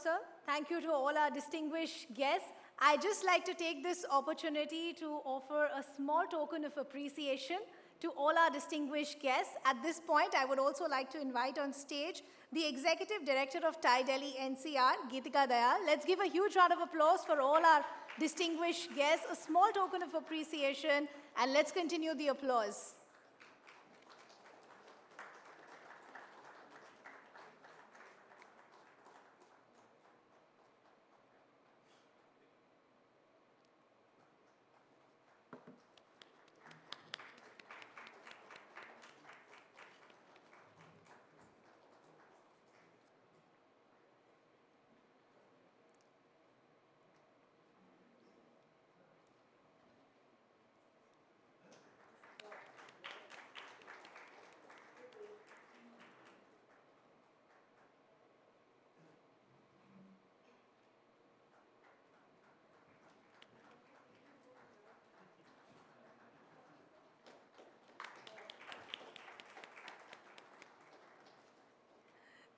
sir. Thank you to all our distinguished guests. I'd just like to take this opportunity to offer a small token of appreciation to all our distinguished guests. At this point, I would also like to invite on stage the Executive Director of TiE Delhi-NCR, Geetika Dayal. Let's give a huge round of applause for all our distinguished guests, a small token of appreciation, and let's continue the applause.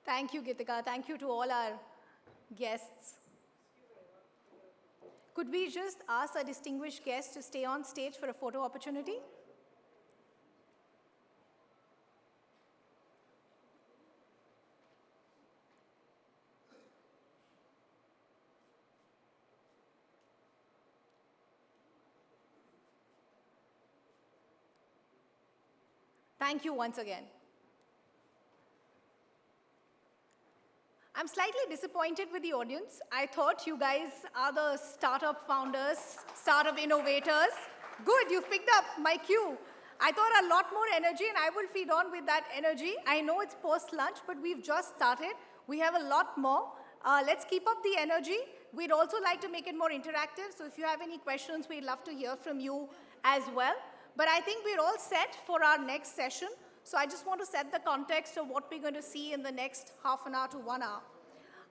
Thank you, Geetika. Thank you to all our guests. Could we just ask our distinguished guests to stay on stage for a photo opportunity? Thank you once again. I'm slightly disappointed with the audience. I thought you guys are the startup founders, startup innovators. Good, you've picked up my cue. I thought a lot more energy, and I will feed on with that energy. I know it's post-lunch, but we've just started. We have a lot more. Let's keep up the energy. We'd also like to make it more interactive, so if you have any questions, we'd love to hear from you as well. But I think we're all set for our next session. So I just want to set the context of what we're going to see in the next half an hour to 1 hour.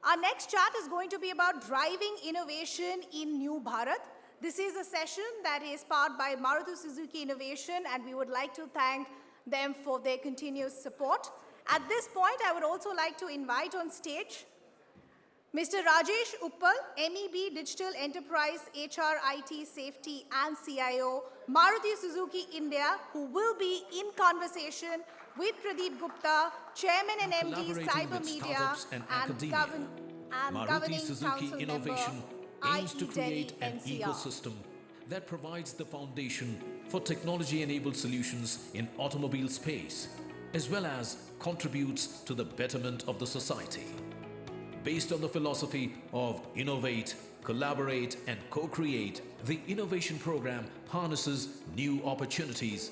Our next chat is going to be about driving innovation in New Bharat. This is a session that is powered by Maruti Suzuki Innovation, and we would like to thank them for their continuous support. At this point, I would also like to invite on stage Mr. Rajesh Uppal, MEB Digital Enterprise, HR, IT, Safety, and CIO, Maruti Suzuki India, who will be in conversation with Pradeep Gupta, Chairman and MD, CyberMedia, and Governing Suzuki Council Innovation member, aims to create an Delhi-NCR. ecosystem that provides the foundation for technology-enabled solutions in automobile space, as well as contributes to the betterment of the society. Based on the philosophy of innovate, collaborate, and co-create, the innovation program harnesses new opportunities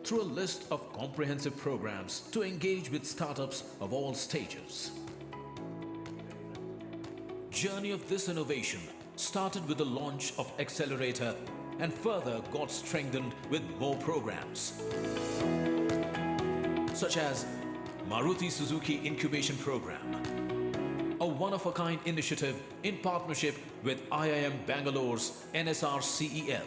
through a list of comprehensive programs to engage with startups of all stages. Journey of this innovation started with the launch of Accelerator and further got strengthened with more programs, such as Maruti Suzuki Incubation Program, a one-of-a-kind initiative in partnership with IIM Bangalore's NSR-CEL.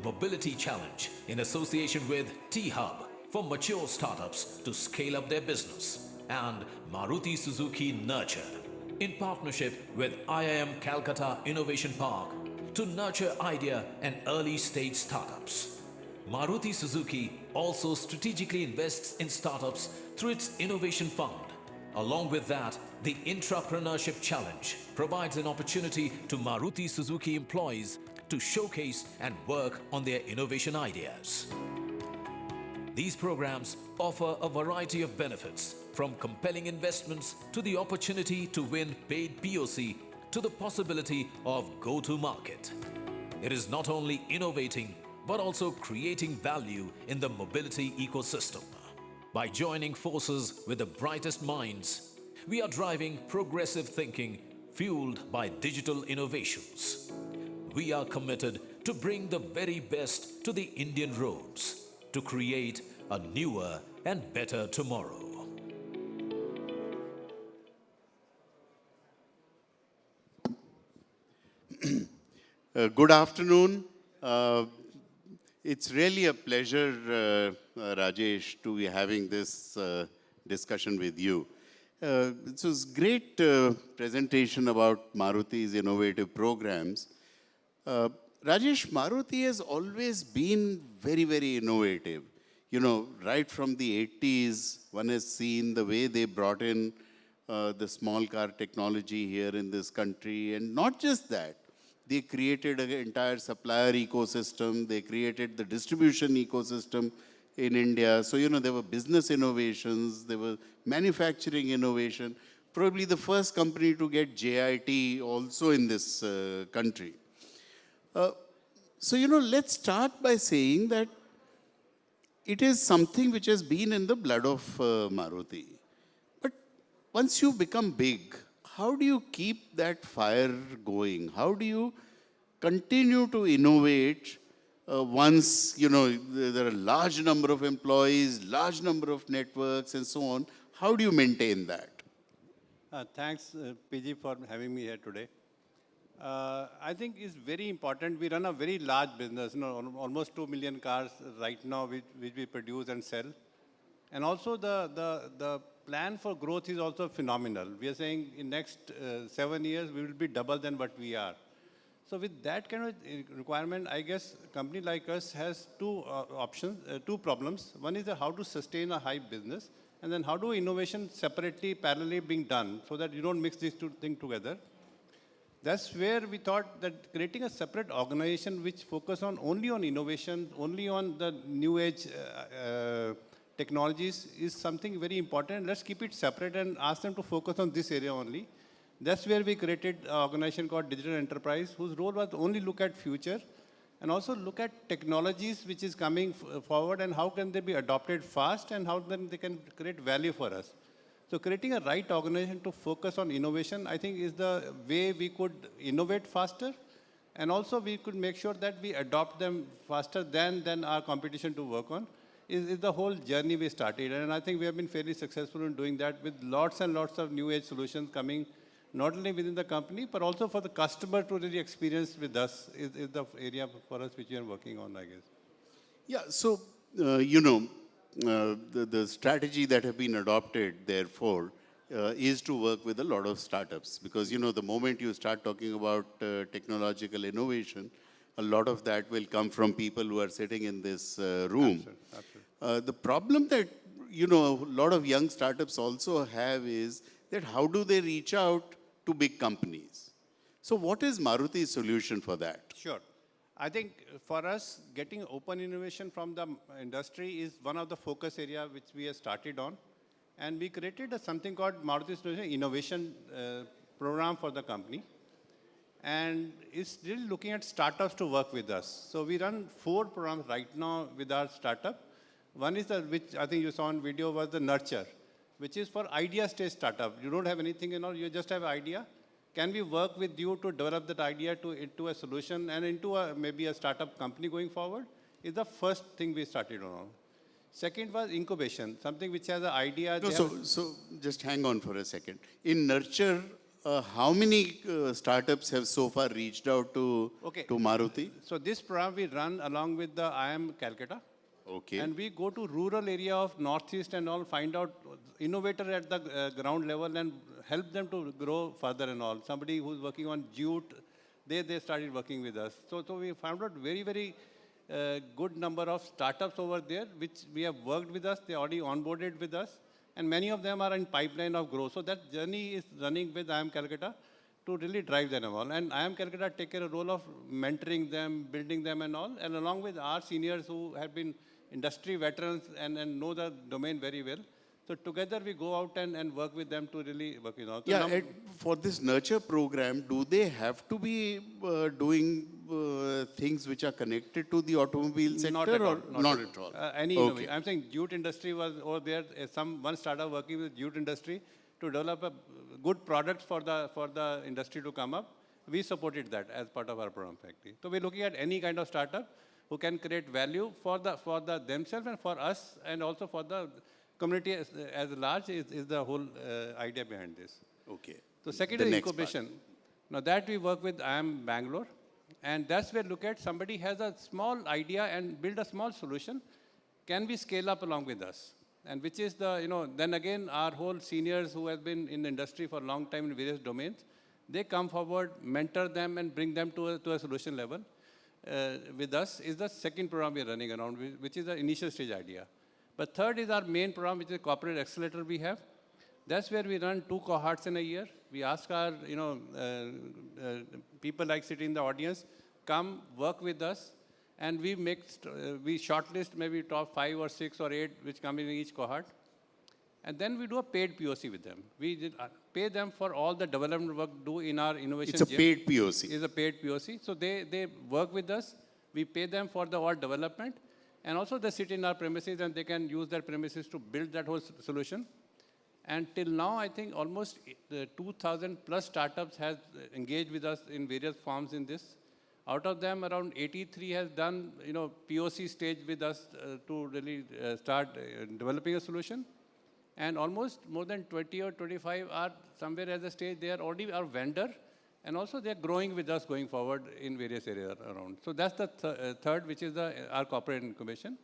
Mobility Challenge in association with T-Hub for mature startups to scale up their business, and Maruti Suzuki Nurture in partnership with IIM Calcutta Innovation Park to nurture idea and early-stage startups. Maruti Suzuki also strategically invests in startups through its Innovation Fund. Along with that, the Intrapreneurship Challenge provides an opportunity to Maruti Suzuki employees to showcase and work on their innovation ideas. These programs offer a variety of benefits, from compelling investments to the opportunity to win paid POC to the possibility of go-to-market. It is not only innovating, but also creating value in the mobility ecosystem. By joining forces with the brightest minds, we are driving progressive thinking fueled by digital innovations. We are committed to bring the very best to the Indian roads to create a newer and better tomorrow. Good afternoon. It's really a pleasure, Rajesh, to be having this discussion with you. It was great presentation about Maruti's innovative programs. Rajesh, Maruti has always been very, very innovative. You know, right from the 80s, one has seen the way they brought in the small car technology here in this country. And not just that, they created an entire supplier ecosystem. They created the distribution ecosystem in India. So, you know, there were business innovations, there were manufacturing innovation. Probably the first company to get JIT also in this country. So, you know, let's start by saying that it is something which has been in the blood of Maruti. But once you become big, how do you keep that fire going? How do you continue to innovate once, you know, there are a large number of employees, large number of networks and so on? How do you maintain that? Thanks, PG, for having me here today. I think it's very important. We run a very large business, you know, almost 2 million cars right now, which we produce and sell. And also the plan for growth is also phenomenal. We are saying in next 7 years, we will be double than what we are. So with that kind of requirement, I guess a company like us has two problems. One is how to sustain a high business, and then how do innovation separately, parallelly being done so that you don't mix these two things together. That's where we thought that creating a separate organization which focus on only on innovation, only on the new age technologies is something very important. Let's keep it separate and ask them to focus on this area only. That's where we created an organization called Digital Enterprise, whose role was to only look at future and also look at technologies which is coming forward and how can they be adopted fast and how then they can create value for us. So creating a right organization to focus on innovation, I think is the way we could innovate faster. And also we could make sure that we adopt them faster than our competition to work on, is the whole journey we started. And I think we have been fairly successful in doing that with lots and lots of new age solutions coming, not only within the company, but also for the customer to really experience with us is the area for us which we are working on, I guess. Yeah, so, you know, the strategy that have been adopted, therefore, is to work with a lot of startups. Because, you know, the moment you start talking about technological innovation, a lot of that will come from people who are sitting in this room. Absolutely. The problem that, you know, a lot of young startups also have is that how do they reach out to big companies? So what is Maruti's solution for that? Sure. I think for us, getting open innovation from the industry is one of the focus area which we have started on. And we created something called Maruti Suzuki Innovation program for the company. And it's really looking at startups to work with us. So we run 4 programs right now with our startup. One is which I think you saw on video was the Nurture, which is for idea stage startup. You don't have anything, you know, you just have an idea. Can we work with you to develop that idea into a solution and into maybe a startup company going forward? Is the first thing we started on. Second was incubation, something which has an idea. No, so just hang on for a second. In Nurture, how many startups have so far reached out to Maruti? So this program we run along with the IIM Calcutta. Okay. And we go to rural area of Northeast and all, find out innovator at the ground level and help them to grow further and all. Somebody who's working on jute, they started working with us. So we found out very, very good number of startups over there, which we have worked with us. They already onboarded with us. And many of them are in pipeline of growth. So that journey is running with IIM Calcutta to really drive them all. And IIM Calcutta take care of role of mentoring them, building them and all. And along with our seniors who have been industry veterans and know the domain very well. So together we go out and work with them to really work with all. Yeah, for this Nurture program, do they have to be doing things which are connected to the automobile sector? Not at all. Not at all. Okay. I'm saying jute industry was over there. One startup working with jute industry to develop a good product for the industry to come up. We supported that as part of our program factory. So we're looking at any kind of startup who can create value for the themselves and for us and also for the community as large is the whole idea behind this. Okay. So second is incubation. Now that we work with IIM Bangalore, and that's where look at somebody has a small idea and build a small solution. Can we scale up along with us? And which is the, then again, our whole seniors who have been in the industry for a long time in various domains, they come forward, mentor them, and bring them to a solution level with us is the second program we are running around, which is the initial stage idea. But third is our main program, which is a corporate accelerator we have. That's where we run 2 cohorts in a year. We ask our, people like sitting in the audience, come work with us, and we we shortlist maybe top 5 or 6 or 8 which come in each cohort. And then we do a paid POC with them. We pay them for all the development work do in our innovation It's a gym. paid POC. It's a paid POC. So they work with us. We pay them for the all development. And also they sit in our premises and they can use their premises to build that whole solution. And till now, I think almost 2,000 plus startups has engaged with us in various forms in this. Out of them, around 83 has done, POC stage with us to really start developing a solution. And almost more than 20 or 25 are somewhere at the stage, they are already our vendor. And also they're growing with us going forward in various areas around. So that's the third, which is our corporate incubation.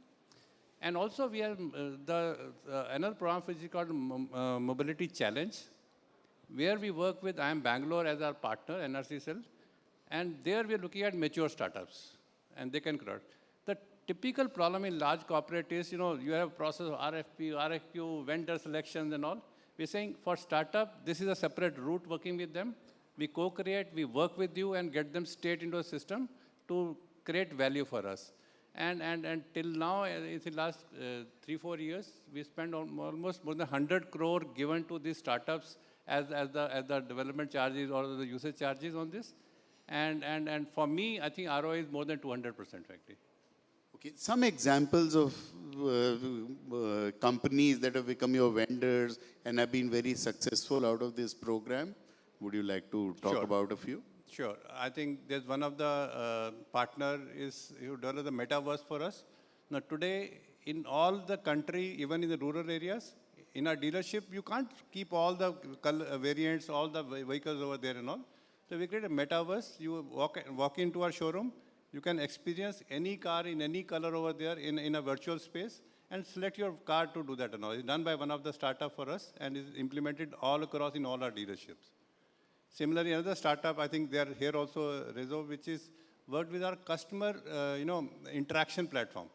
And also we have another program which is called Mobility Challenge, where we work with IIM Bangalore as our partner, NRC cell. And there we are looking at mature startups, and they can grow. The typical problem in large corporate is, you have a process of RFP, RFQ, vendor selections and all. We're saying for startup, this is a separate route working with them. We co-create, we work with you and get them straight into a system to create value for us. And till now, in the last 3-4 years, we spent almost more than 100 crore given to these startups as the development charges or the usage charges on this. And for me, I think ROI is more than 200% actually. Okay, some examples of companies that have become your vendors and have been very successful out of this program. Would you like to talk about a few? Sure. I think there's one of the partner is who developed the metaverse for us. Now today, in all the country, even in the rural areas, in our dealership, you can't keep all the variants, all the vehicles over there and all. So we created a metaverse. You walk into our showroom, you can experience any car in any color over there in a virtual space and select your car to do that and all. It's done by one of the startup for us and is implemented all across in all our dealerships. Similarly, another startup, I think they are here also, Rezo, which is worked with our customer, interaction platform.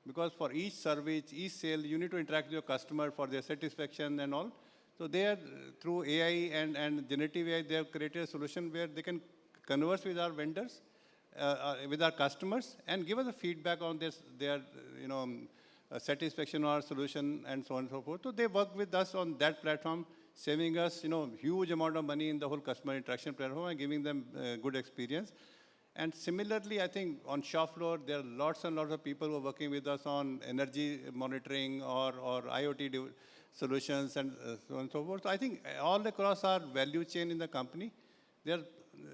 Because for each service, each sale, you need to interact with your customer for their satisfaction and all. So they are, through AI and generative AI, they have created a solution where they can converse with our vendors, with our customers, and give us a feedback on their satisfaction or our solution and so on and so forth. So they work with us on that platform, saving us, huge amount of money in the whole customer interaction platform and giving them good experience. And similarly, I think on shop floor, there are lots and lots of people who are working with us on energy monitoring or IoT solutions and so on and so forth. So I think all across our value chain in the company,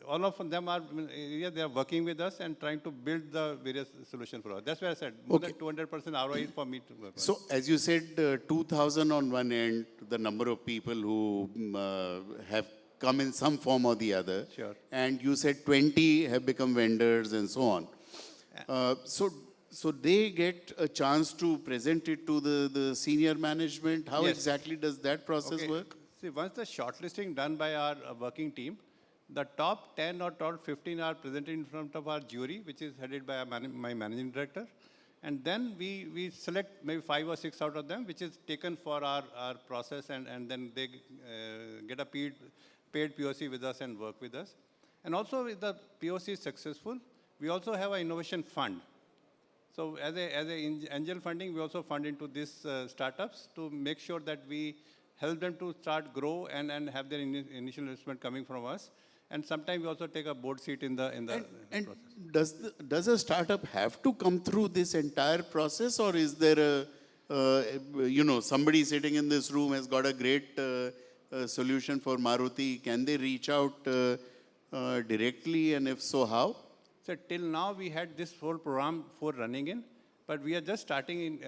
all of them are they are working with us and trying to build the various solutions for us. That's why I said more than 200% ROI is for me to work on. So as you said, 2,000 on one end, the number of people who have come in some form or the other. Sure. And you said 20 have become vendors and so on. So they get a chance to present it to the senior management. How exactly does that process work? See, once the shortlisting done by our working team, the top 10 or top 15 are presented in front of our jury, which is headed by my managing director. And then we select maybe 5 or 6 out of them, which is taken for our process, and then they get a paid POC with us and work with us. And also, if the POC is successful, we also have an innovation fund. So as a angel funding, we also fund into these startups to make sure that we help them to start grow and have their initial investment coming from us. And sometimes we also take a board seat in the process. Does a startup have to come through this entire process, or is there somebody sitting in this room has got a great solution for Maruti? Can they reach out directly, and if so, how? So till now we had this whole program for running in, but we are just starting in,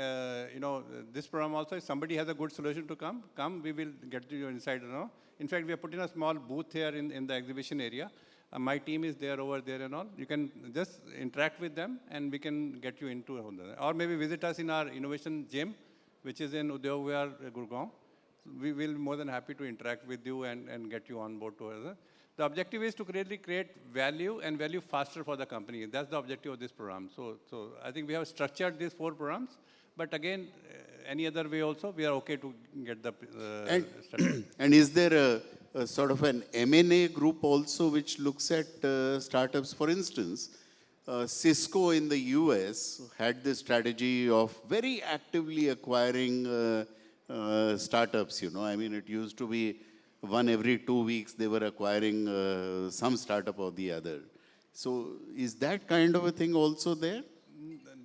this program also. If somebody has a good solution to come, we will get you inside now. In fact, we are putting a small booth here in the exhibition area. My team is there over there and all. You can just interact with them and we can get you into, or maybe visit us in our innovation gym which is in Udyog Vihar, Gurgaon. We will be more than happy to interact with you and get you on board together. The objective is to really create value and value faster for the company. That's the objective of this program. So I think we have structured these 4 programs. But again, any other way also, we are okay to get the And, and is there a sort of an M&A group also which looks at startups? For instance, Cisco in the US had this strategy of very actively acquiring startups, you know. I mean, it used to be one every 2 weeks they were acquiring some startup or the other. So is that kind of a thing also there?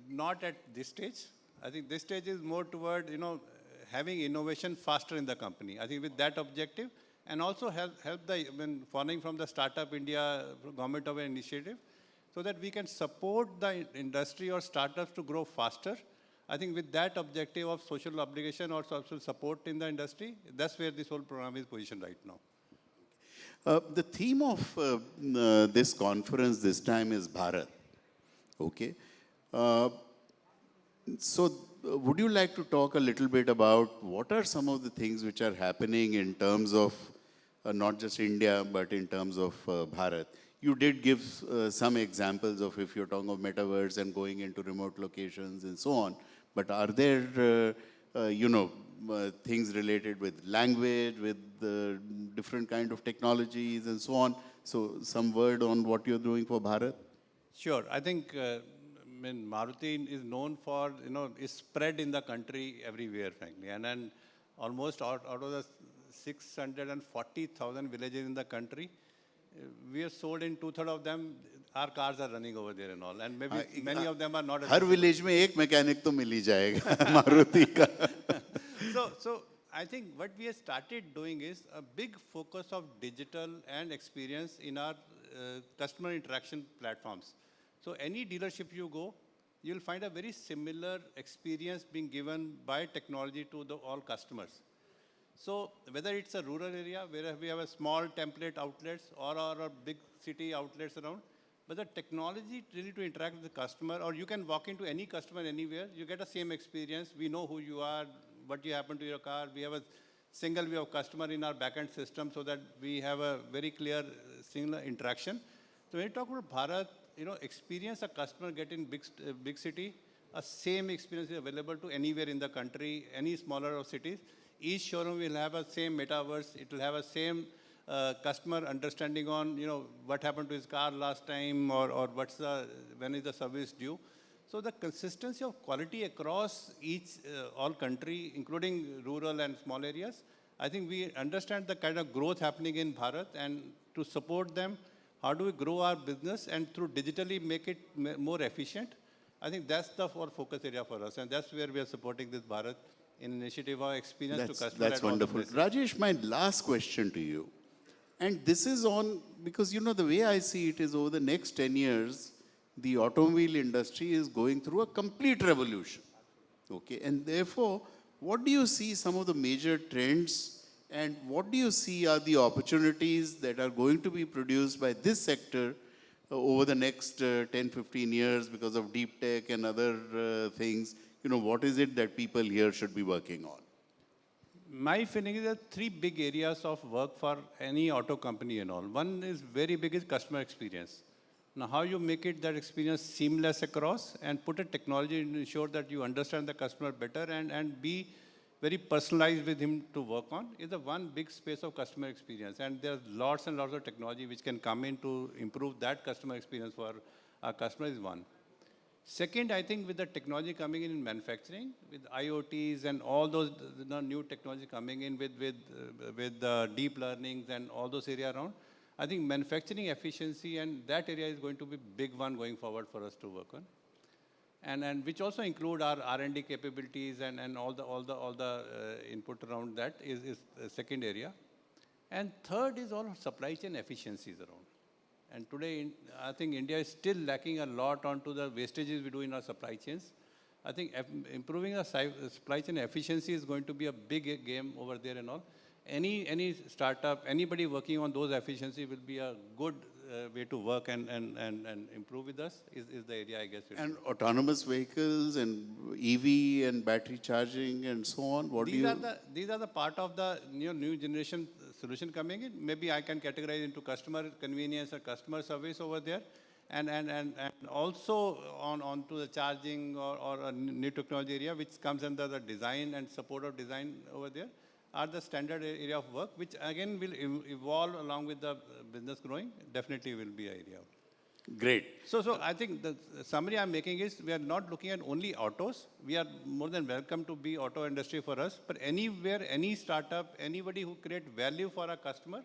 Not at this stage. I think this stage is more toward, having innovation faster in the company. I think with that objective, and also help the, following from the Startup India government of an initiative, so that we can support the industry or startups to grow faster. I think with that objective of social obligation or social support in the industry, that's where this whole program is positioned right now. The theme of this conference this time is Bharat. Okay. Would you like to talk a little bit about what are some of the things which are happening in terms of not just India, but in terms of Bharat? You did give some examples of if you're talking of metaverse and going into remote locations and so on. But are there, things related with language, with different kind of technologies and so on? So some word on what you're doing for Bharat? Sure. I think Maruti is known for, is spread in the country everywhere, frankly. And then almost out of the 640,000 villages in the country, we have sold in 2/3 of them. Our cars are running over there and all. And maybe many of them are not. Her village में एक mechanic तो मिल ही जाएगा मारुति का. So I think what we have started doing is a big focus of digital and experience in our customer interaction platforms. So any dealership you go, you'll find a very similar experience being given by technology to all customers. So whether it's a rural area where we have a small template outlets or a big city outlets around, but the technology really to interact with the customer, or you can walk into any customer anywhere, you get the same experience. We know who you are, what you happen to your car. We have a single view of customer in our backend system so that we have a very clear single interaction. So when you talk about Bharat, experience a customer get in big city, a same experience is available to anywhere in the country, any smaller cities. Each showroom will have a same metaverse. It will have a same customer understanding on, what happened to his car last time or when is the service due. So the consistency of quality across all country, including rural and small areas, I think we understand the kind of growth happening in Bharat, and to support them, how do we grow our business and through digitally make it more efficient? I think that's the focus area for us, and that's where we are supporting this Bharat initiative of experience to customers. That's wonderful. Rajesh, my last question to you, and this is on, because the way I see it is over the next 10 years, the automobile industry is going through a complete revolution. Okay, and therefore, what do you see some of the major trends, and what do you see are the opportunities that are going to be produced by this sector over the next 10, 15 years because of deep tech and other things? What is it that people here should be working on? My feeling is that 3 big areas of work for any auto company and all. One is very big is customer experience. Now, how you make it that experience seamless across and put a technology to ensure that you understand the customer better and be very personalized with him to work on is the one big space of customer experience. And there's lots and lots of technology which can come in to improve that customer experience for our customers is one. Second, I think with the technology coming in manufacturing, with IoTs and all those new technology coming in with deep learnings and all those areas around, I think manufacturing efficiency and that area is going to be big one going forward for us to work on. And which also include our R&D capabilities and all the input around that is the second area. And third is all supply chain efficiencies around. And today, I think India is still lacking a lot onto the wastages we do in our supply chains. I think improving our supply chain efficiency is going to be a big game over there and all. any startup, anybody working on those efficiency will be a good way to work and improve with us is the area, I guess. And autonomous vehicles and EV and battery charging and so on, what do you... These are the part of the new generation solution coming in. Maybe I can categorize into customer convenience or customer service over there. And also onto the charging or a new technology area, which comes under the design and support of design over there, are the standard area of work, which again will evolve along with the business growing. Definitely will be an area. Great. So I think the summary I'm making is we are not looking at only autos. We are more than welcome to be auto industry for us. But anywhere, any startup, anybody who create value for a customer,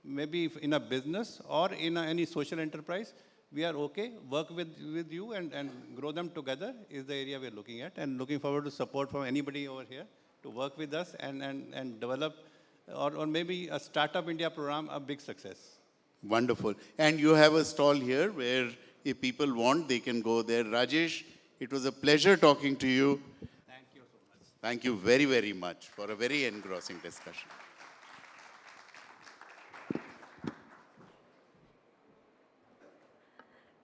maybe in a business or in any social enterprise, we are okay, work with you and grow them together is the area we're looking at, and looking forward to support from anybody over here to work with us and develop or maybe a Startup India program, a big success. Wonderful. And you have a stall here where if people want, they can go there. Rajesh, it was a pleasure talking to you. Thank you so much. Thank you very, very much for a very engrossing discussion.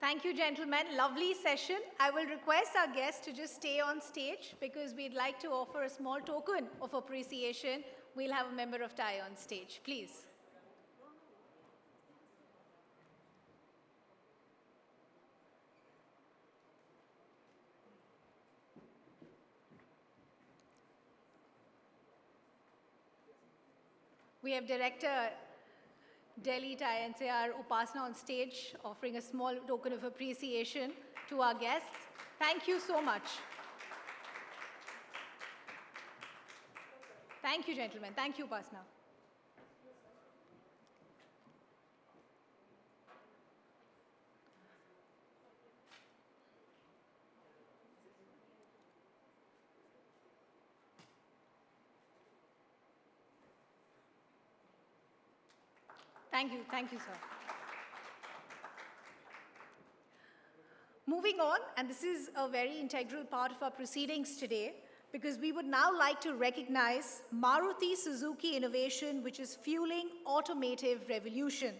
Thank you, gentlemen. Lovely session. I will request our guests to just stay on stage because we'd like to offer a small token of appreciation. We'll have a member of TiE on stage. Please. We have Director Delhi-NCR Upasana on stage, offering a small token of appreciation to our guests. Thank you so much. Thank you, gentlemen. Thank you, Upasana. Thank you, sir. Moving on, and this is a very integral part of our proceedings today, because we would now like to recognize Maruti Suzuki Innovation, which is fueling automotive revolution.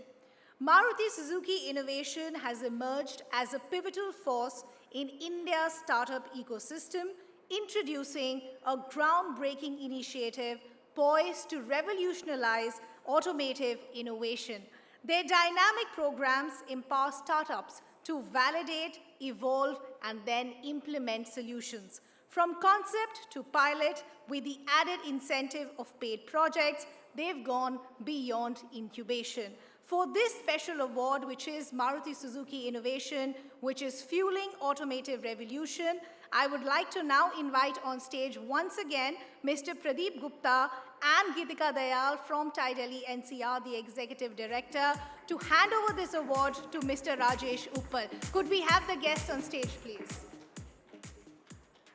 Maruti Suzuki Innovation has emerged as a pivotal force in India's startup ecosystem, introducing a groundbreaking initiative poised to revolutionize automotive innovation. Their dynamic programs empower startups to validate, evolve, and then implement solutions. From concept to pilot, with the added incentive of paid projects, they've gone beyond incubation. For this special award, which is Maruti Suzuki Innovation, which is fueling automotive revolution, I would like to now invite on stage once again Mr. Pradeep Gupta and Geetika Dayal from TiE Delhi-NCR, the Executive Director, to hand over this award to Mr. Rajesh Uppal. Could we have the guests on stage, please?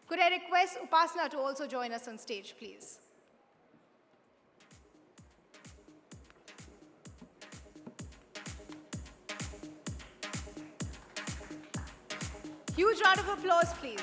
Could I request Upasana to also join us on stage, please? Huge round of applause, please.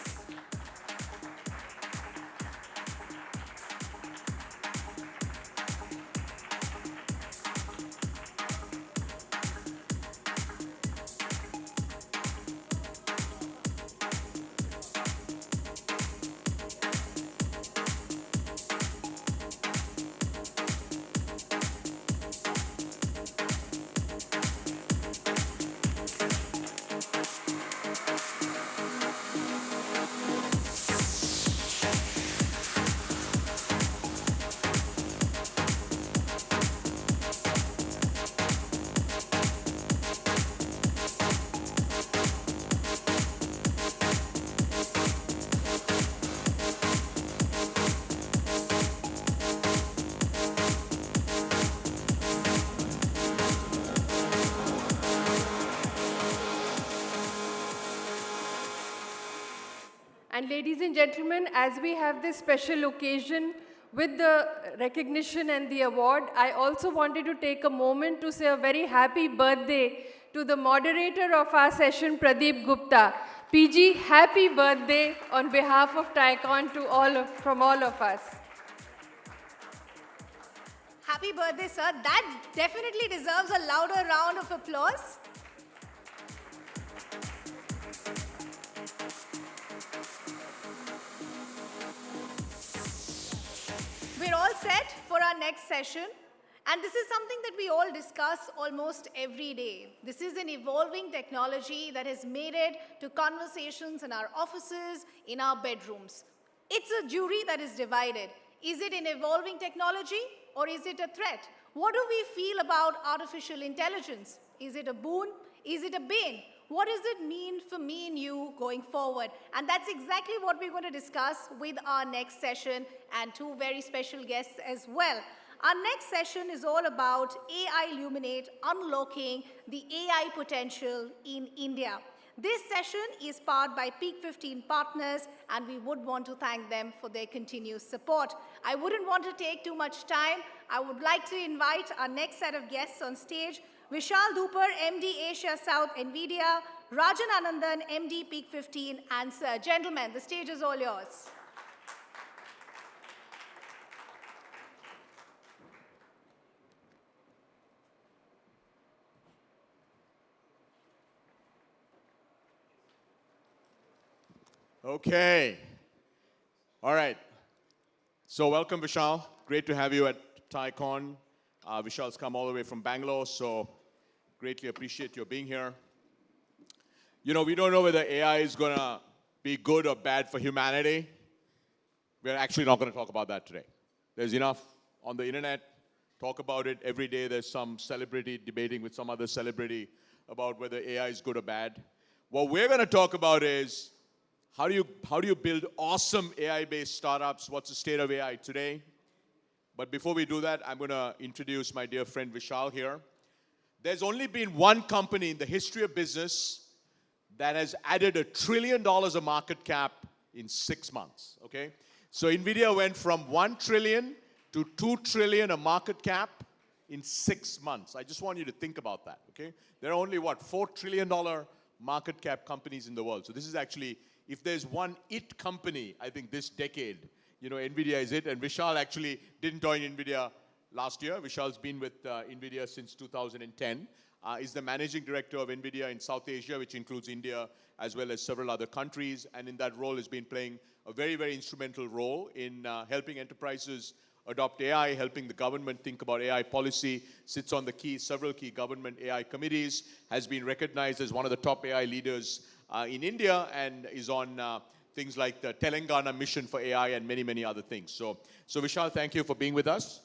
And ladies and gentlemen, as we have this special occasion with the recognition and the award, I also wanted to take a moment to say a very happy birthday to the moderator of our session, Pradeep Gupta. PG, happy birthday on behalf of TiEcon to from all of us. Happy birthday, sir. That definitely deserves a louder round of applause. We're all set for our next session. And this is something that we all discuss almost every day. This is an evolving technology that has made it to conversations in our offices, in our bedrooms. It's a jury that is divided. Is it an evolving technology or is it a threat? What do we feel about artificial intelligence? Is it a boon? Is it a bane? What does it mean for me and you going forward? And that's exactly what we're going to discuss with our next session and two very special guests as well. Our next session is all about AI Illuminate, unlocking the AI potential in India. This session is powered by Peak 15 partners, and we would want to thank them for their continued support. I wouldn't want to take too much time. I would like to invite our next set of guests on stage. Vishal Duper, MD Asia South NVIDIA, Rajan Anandan, MD Peak 15, and Sir. Gentlemen, the stage is all yours. Okay. All right. So welcome, Vishal. Great to have you at TiEcon. Vishal's come all the way from Bangalore, so greatly appreciate your being here. You know, we don't know whether AI is going to be good or bad for humanity. We're actually not going to talk about that today. There's enough on the internet. Talk about it every day. There's some celebrity debating with some other celebrity about whether AI is good or bad. What we're going to talk about is how do you build awesome AI-based startups? What's the state of AI today? But before we do that, I'm going to introduce my dear friend Vishal here. There's only been one company in the history of business that has added $1 trillion of market cap in 6 months, okay? So NVIDIA went from 1 trillion to 2 trillion of market cap in 6 months. I just want you to think about that, okay? There are only, $4 trillion market cap companies in the world. So this is actually, if there's one IT company, I think this decade, you know, NVIDIA is it. And Vishal actually didn't join NVIDIA last year. Vishal's been with NVIDIA since 2010. Is the managing director of NVIDIA in South Asia, which includes India, as well as several other countries. And in that role has been playing a very, very instrumental role in helping enterprises adopt AI, helping the government think about AI policy, sits on the several key government AI committees, has been recognized as one of the top AI leaders in India, and is on things like the Telangana mission for AI and many, many other things. So Vishal, thank you for being with us.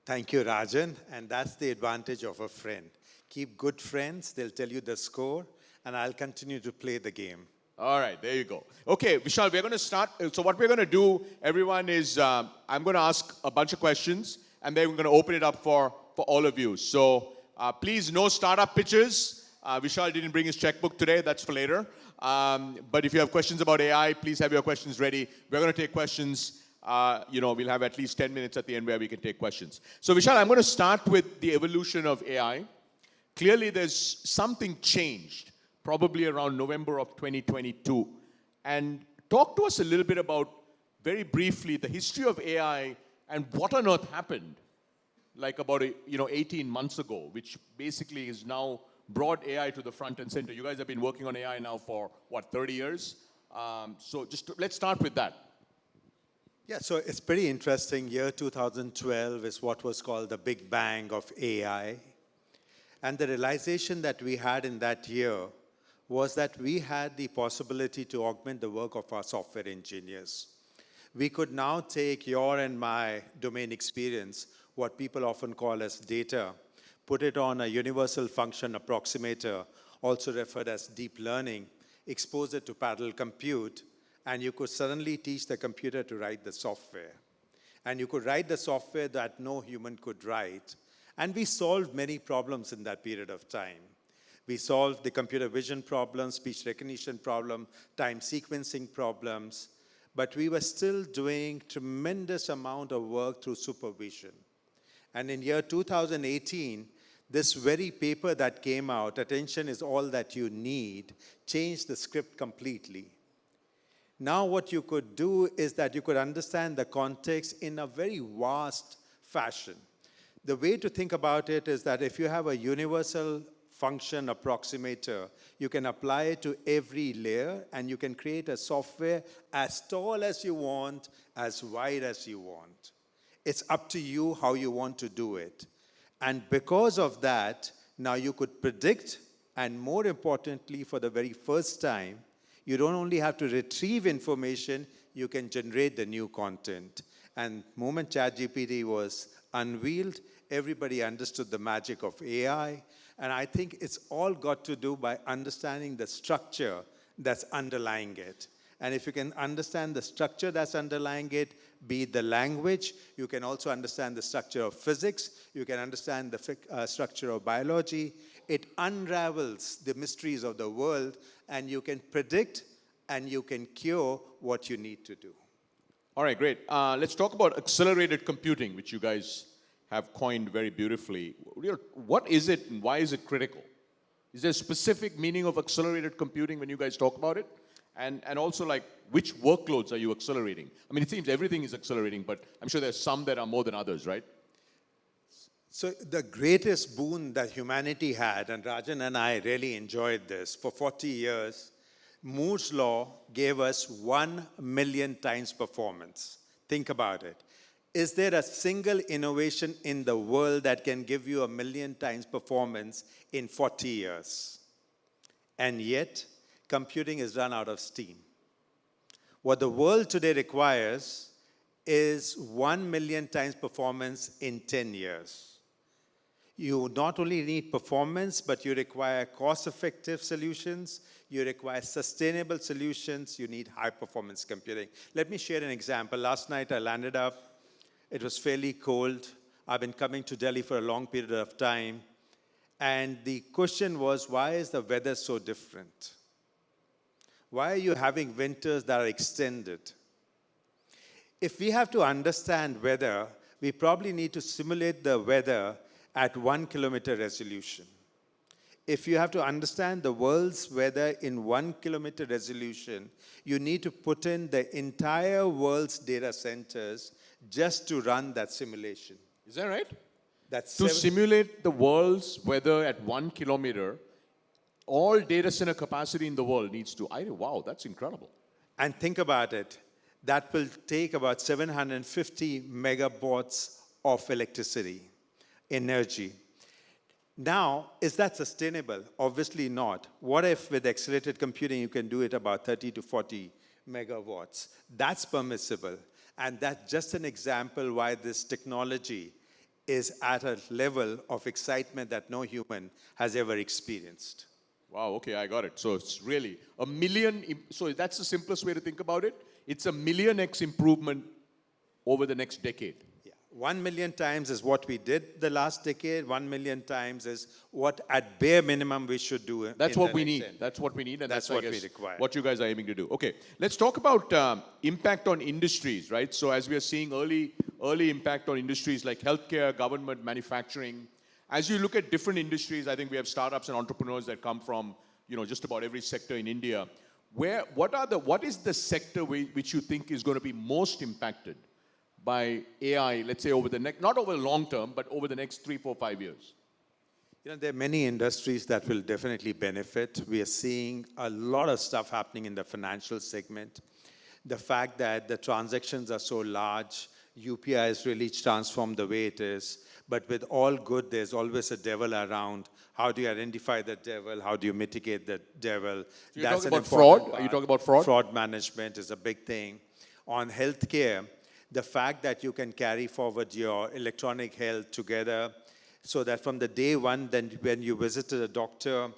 Thank you, Rajan. And that's the advantage of a friend. Keep good friends, they'll tell you the score, and I'll continue to play the game. All right, there you go. Okay, Vishal, we're going to start. So what we're going to do, everyone, is I'm going to ask a bunch of questions, and then we're going to open it up for all of you. So please, no startup pitches. Vishal didn't bring his checkbook today. That's for later. But if you have questions about AI, please have your questions ready. We're going to take questions. We'll have at least 10 minutes at the end where we can take questions. So Vishal, I'm going to start with the evolution of AI. Clearly, there's something changed, probably around November of 2022. And talk to us a little bit about, very briefly, the history of AI and what on earth happened, like about 18 months ago, which basically is now brought AI to the front and center. You guys have been working on AI now for, 30 years? Let's start with that. Yeah, so it's pretty interesting. Year 2012 is what was called the Big Bang of AI. And the realization that we had in that year was that we had the possibility to augment the work of our software engineers. We could now take your and my domain experience, what people often call as data, put it on a universal function approximator, also referred as deep learning, expose it to parallel compute, and you could suddenly teach the computer to write the software. And you could write the software that no human could write. And we solved many problems in that period of time. We solved the computer vision problem, speech recognition problem, time sequencing problems, but we were still doing tremendous amount of work through supervision. And in year 2018, this very paper that came out, Attention is All That You Need, changed the script completely. Now what you could do is that you could understand the context in a very vast fashion. The way to think about it is that if you have a universal function approximator, you can apply it to every layer and you can create a software as tall as you want, as wide as you want. It's up to you how you want to do it. And because of that, now you could predict, and more importantly, for the very first time, you don't only have to retrieve information, you can generate the new content. And moment ChatGPT was unveiled, everybody understood the magic of AI. And I think it's all got to do by understanding the structure that's underlying it. And if you can understand the structure that's underlying it, be it the language, you can also understand the structure of physics, you can understand the structure of biology. It unravels the mysteries of the world, and you can predict and you can cure what you need to do. All right, great. Let's talk about accelerated computing, which you guys have coined very beautifully. What is it and why is it critical? Is there a specific meaning of accelerated computing when you guys talk about it? And also, like, which workloads are you accelerating? I mean, it seems everything is accelerating, but I'm sure there's some that are more than others, right? So the greatest boon that humanity had, and Rajan and I really enjoyed this, for 40 years, Moore's law gave us 1 million times performance. Think about it. Is there a single innovation in the world that can give you 1 million times performance in 40 years? And yet, computing is run out of steam. What the world today requires is 1 million times performance in 10 years. You not only need performance, but you require cost-effective solutions, you require sustainable solutions, you need high-performance computing. Let me share an example. Last night I landed up, it was fairly cold. I've been coming to Delhi for a long period of time, and the question was, why is the weather so different? Why are you having winters that are extended? If we have to understand weather, we probably need to simulate the weather at 1 kilometer resolution. If you have to understand the world's weather in 1 kilometer resolution, you need to put in the entire world's data centers just to run that simulation. Is that right? That's to simulate the world's weather at 1 kilometer, all data center capacity in the world needs to, wow, that's incredible. And think about it. That will take about 750 megawatts of electricity, energy. Now, is that sustainable? Obviously not. What if with accelerated computing you can do it about 30 to 40 megawatts? That's permissible. And that's just an example why this technology is at a level of excitement that no human has ever experienced. Wow, okay, I got it. So it's really a million, so that's the simplest way to think about it. It's a 1,000,000x improvement over the next decade. Yeah. 1 million times is what we did the last decade. 1 million times is what at bare minimum we should do. That's what we need. That's what we need, and that's what I guess, we require. what you guys are aiming to do. Okay, let's talk about impact on industries, right? So as we are seeing early impact on industries like healthcare, government, manufacturing. As you look at different industries, I think we have startups and entrepreneurs that come from, just about every sector in India. What is the sector which you think is going to be most impacted by AI, let's say over the next, not over the long term, but over the next 3, 4, 5 years? There are many industries that will definitely benefit. We are seeing a lot of stuff happening in the financial segment. The fact that the transactions are so large, UPI has really transformed the way it is. But with all good, there's always a devil around. How do you identify the devil? How do you mitigate the devil? So you're talking about fraud? Are you talking about fraud? Fraud management is a big thing. On healthcare, the fact that you can carry forward your electronic health together so that from the day one, then when you visited a doctor,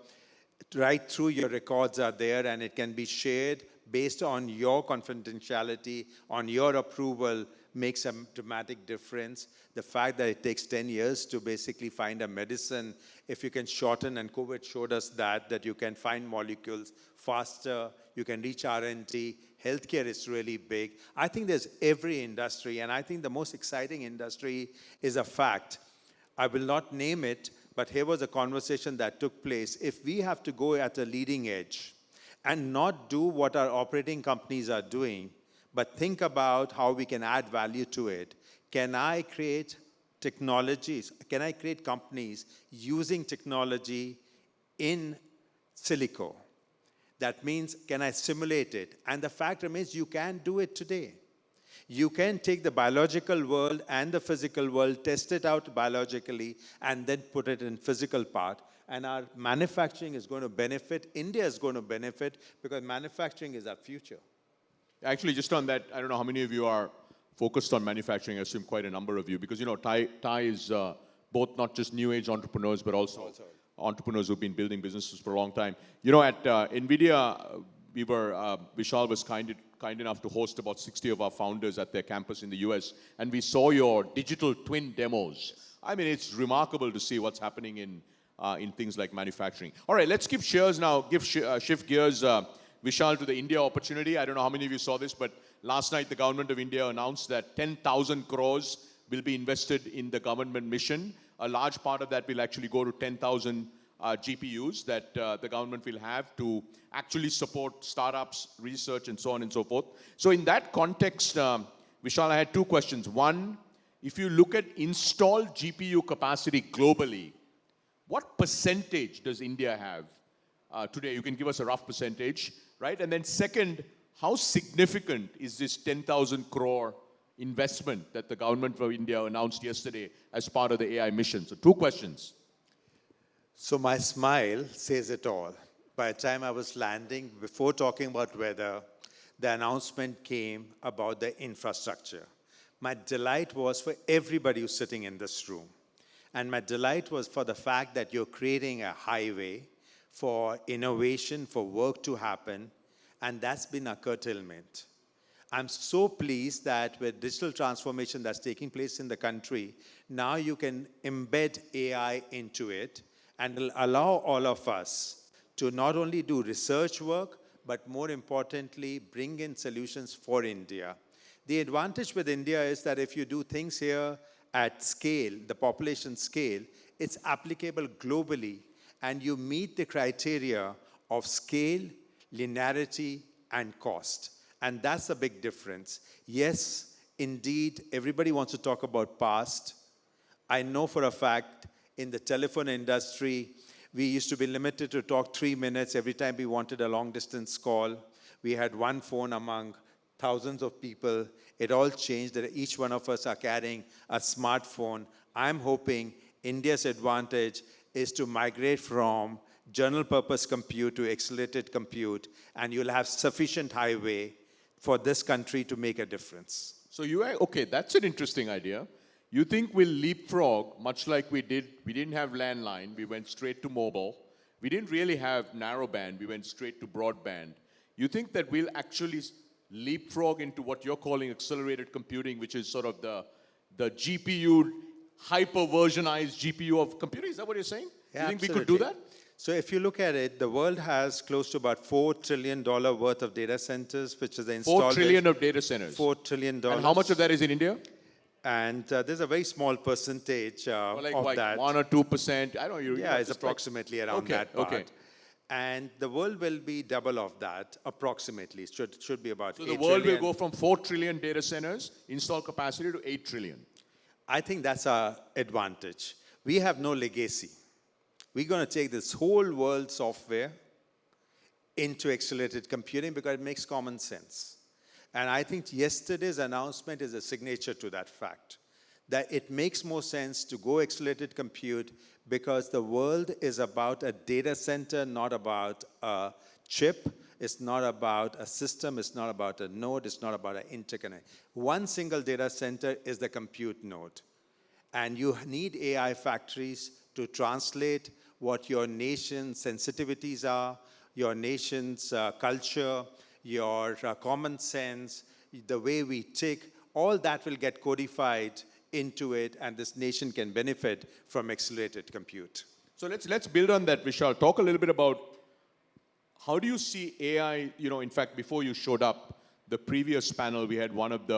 right through your records are there and it can be shared based on your confidentiality, on your approval, makes a dramatic difference. The fact that it takes 10 years to basically find a medicine, if you can shorten, and COVID showed us that you can find molecules faster, you can reach R&D. Healthcare is really big. I think there's every industry, and I think the most exciting industry is a fact. I will not name it, but here was a conversation that took place. If we have to go at a leading edge and not do what our operating companies are doing, but think about how we can add value to it. Can I create technologies? Can I create companies using technology in silico? That means, can I simulate it? And the fact remains, you can do it today. You can take the biological world and the physical world, test it out biologically, and then put it in physical part. And our manufacturing is going to benefit. India is going to benefit because manufacturing is our future. Actually, just on that, I don't know how many of you are focused on manufacturing. I assume quite a number of you, because TI is both not just new age entrepreneurs, but also entrepreneurs who've been building businesses for a long time. At NVIDIA, Vishal was kind enough to host about 60 of our founders at their campus in the US, and we saw your digital twin demos. I mean, it's remarkable to see what's happening in things like manufacturing. All right, let's shift gears, Vishal, to the India opportunity. I don't know how many of you saw this, but last night the government of India announced that 10,000 crores will be invested in the government mission. A large part of that will actually go to 10,000 GPUs that the government will have to actually support startups, research, and so on and so forth. So in that context, Vishal, I had two questions. One, if you look at installed GPU capacity globally, what percentage does India have today? You can give us a rough percentage, right? And then second, how significant is this 10,000 crore investment that the government of India announced yesterday as part of the AI mission? So two questions. So my smile says it all. By the time I was landing, before talking about weather, the announcement came about the infrastructure. My delight was for everybody who's sitting in this room. And my delight was for the fact that you're creating a highway for innovation, for work to happen, and that's been a curtailment. I'm so pleased that with digital transformation that's taking place in the country, now you can embed AI into it and will allow all of us to not only do research work, but more importantly, bring in solutions for India. The advantage with India is that if you do things here at scale, the population scale, it's applicable globally, and you meet the criteria of scale, linearity, and cost. And that's a big difference. Yes, indeed, everybody wants to talk about past. I know for a fact in the telephone industry, we used to be limited to talk 3 minutes every time we wanted a long-distance call. We had one phone among thousands of people. It all changed, that each one of us are carrying a smartphone. I'm hoping India's advantage is to migrate from general purpose compute to accelerated compute, and you'll have sufficient highway for this country to make a difference. So okay, that's an interesting idea. You think we'll leapfrog, much like we did? We didn't have landline, we went straight to mobile. We didn't really have narrowband, we went straight to broadband. You think that we'll actually leapfrog into what you're calling accelerated computing, which is sort of the GPU, hyper-versionized GPU of computing? Is that what you're saying? Yeah, you think absolutely. we could do that? So if you look at it, the world has close to about $4 trillion worth of data centers, which is the installed... $4 trillion of data centers. $4 trillion. And how much of that is in India? And there's a very small percentage of that. 1 or 2%. I don't know. Yeah, it's approximately around that part. Okay. And the world will be double of that, approximately. It should be about 8 So trillion. the world will go from 4 trillion data centers, install capacity, to 8 trillion. I think that's our advantage. We have no legacy. We're going to take this whole world software into accelerated computing because it makes common sense. And I think yesterday's announcement is a signature to that fact, that it makes more sense to go accelerated compute because the world is about a data center, not about a chip. It's not about a system. It's not about a node. It's not about an interconnect. One single data center is the compute node. And you need AI factories to translate what your nation's sensitivities are, your nation's culture, your common sense, the way we tick, all that will get codified into it, and this nation can benefit from accelerated compute. So let's build on that, Vishal. Talk a little bit about how do you see AI, in fact, before you showed up, the previous panel, we had one of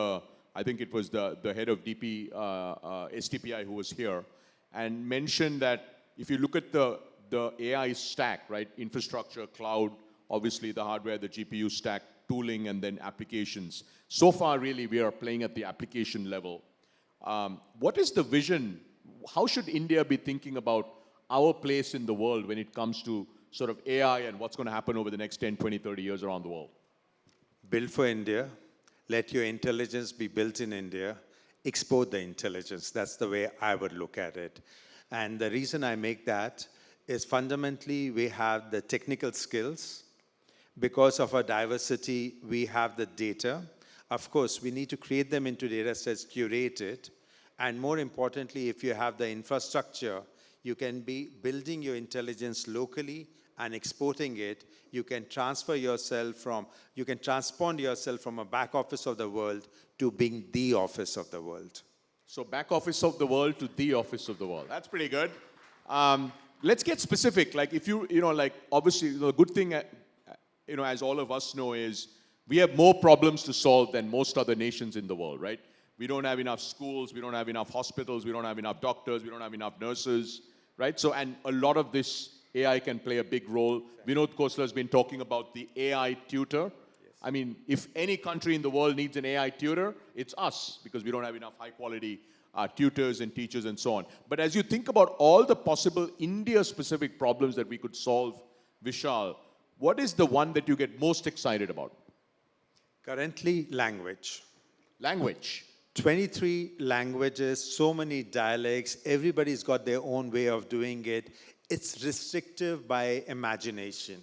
I think it was the head of STPI who was here, and mentioned that if you look at the AI stack, right, infrastructure, cloud, obviously the hardware, the GPU stack, tooling, and then applications. So far, really, we are playing at the application level. What is the vision? How should India be thinking about our place in the world when it comes to sort of AI and what's going to happen over the next 10, 20, 30 years around the world? Build for India. Let your intelligence be built in India. Export the intelligence. That's the way I would look at it. And the reason I make that is fundamentally we have the technical skills. Because of our diversity, we have the data. Of course, we need to create them into data sets, curate it. And more importantly, if you have the infrastructure, you can be building your intelligence locally and exporting it. You can transfer yourself from, you can transpond yourself from a back office of the world to being the office of the world. So back office of the world to the office of the world. That's pretty good. Let's get specific. Like if you, like obviously the good thing, as all of us know is we have more problems to solve than most other nations in the world, right? We don't have enough schools, we don't have enough hospitals, we don't have enough doctors, we don't have enough nurses, right? So, and a lot of this AI can play a big role. Vinod Khosla has been talking about the AI tutor. Yes. I mean, if any country in the world needs an AI tutor, it's us, because we don't have enough high-quality tutors and teachers and so on. But as you think about all the possible India-specific problems that we could solve, Vishal, what is the one that you get most excited about? Currently, language. Language. 23 languages, so many dialects, everybody's got their own way of doing it. It's restrictive by imagination.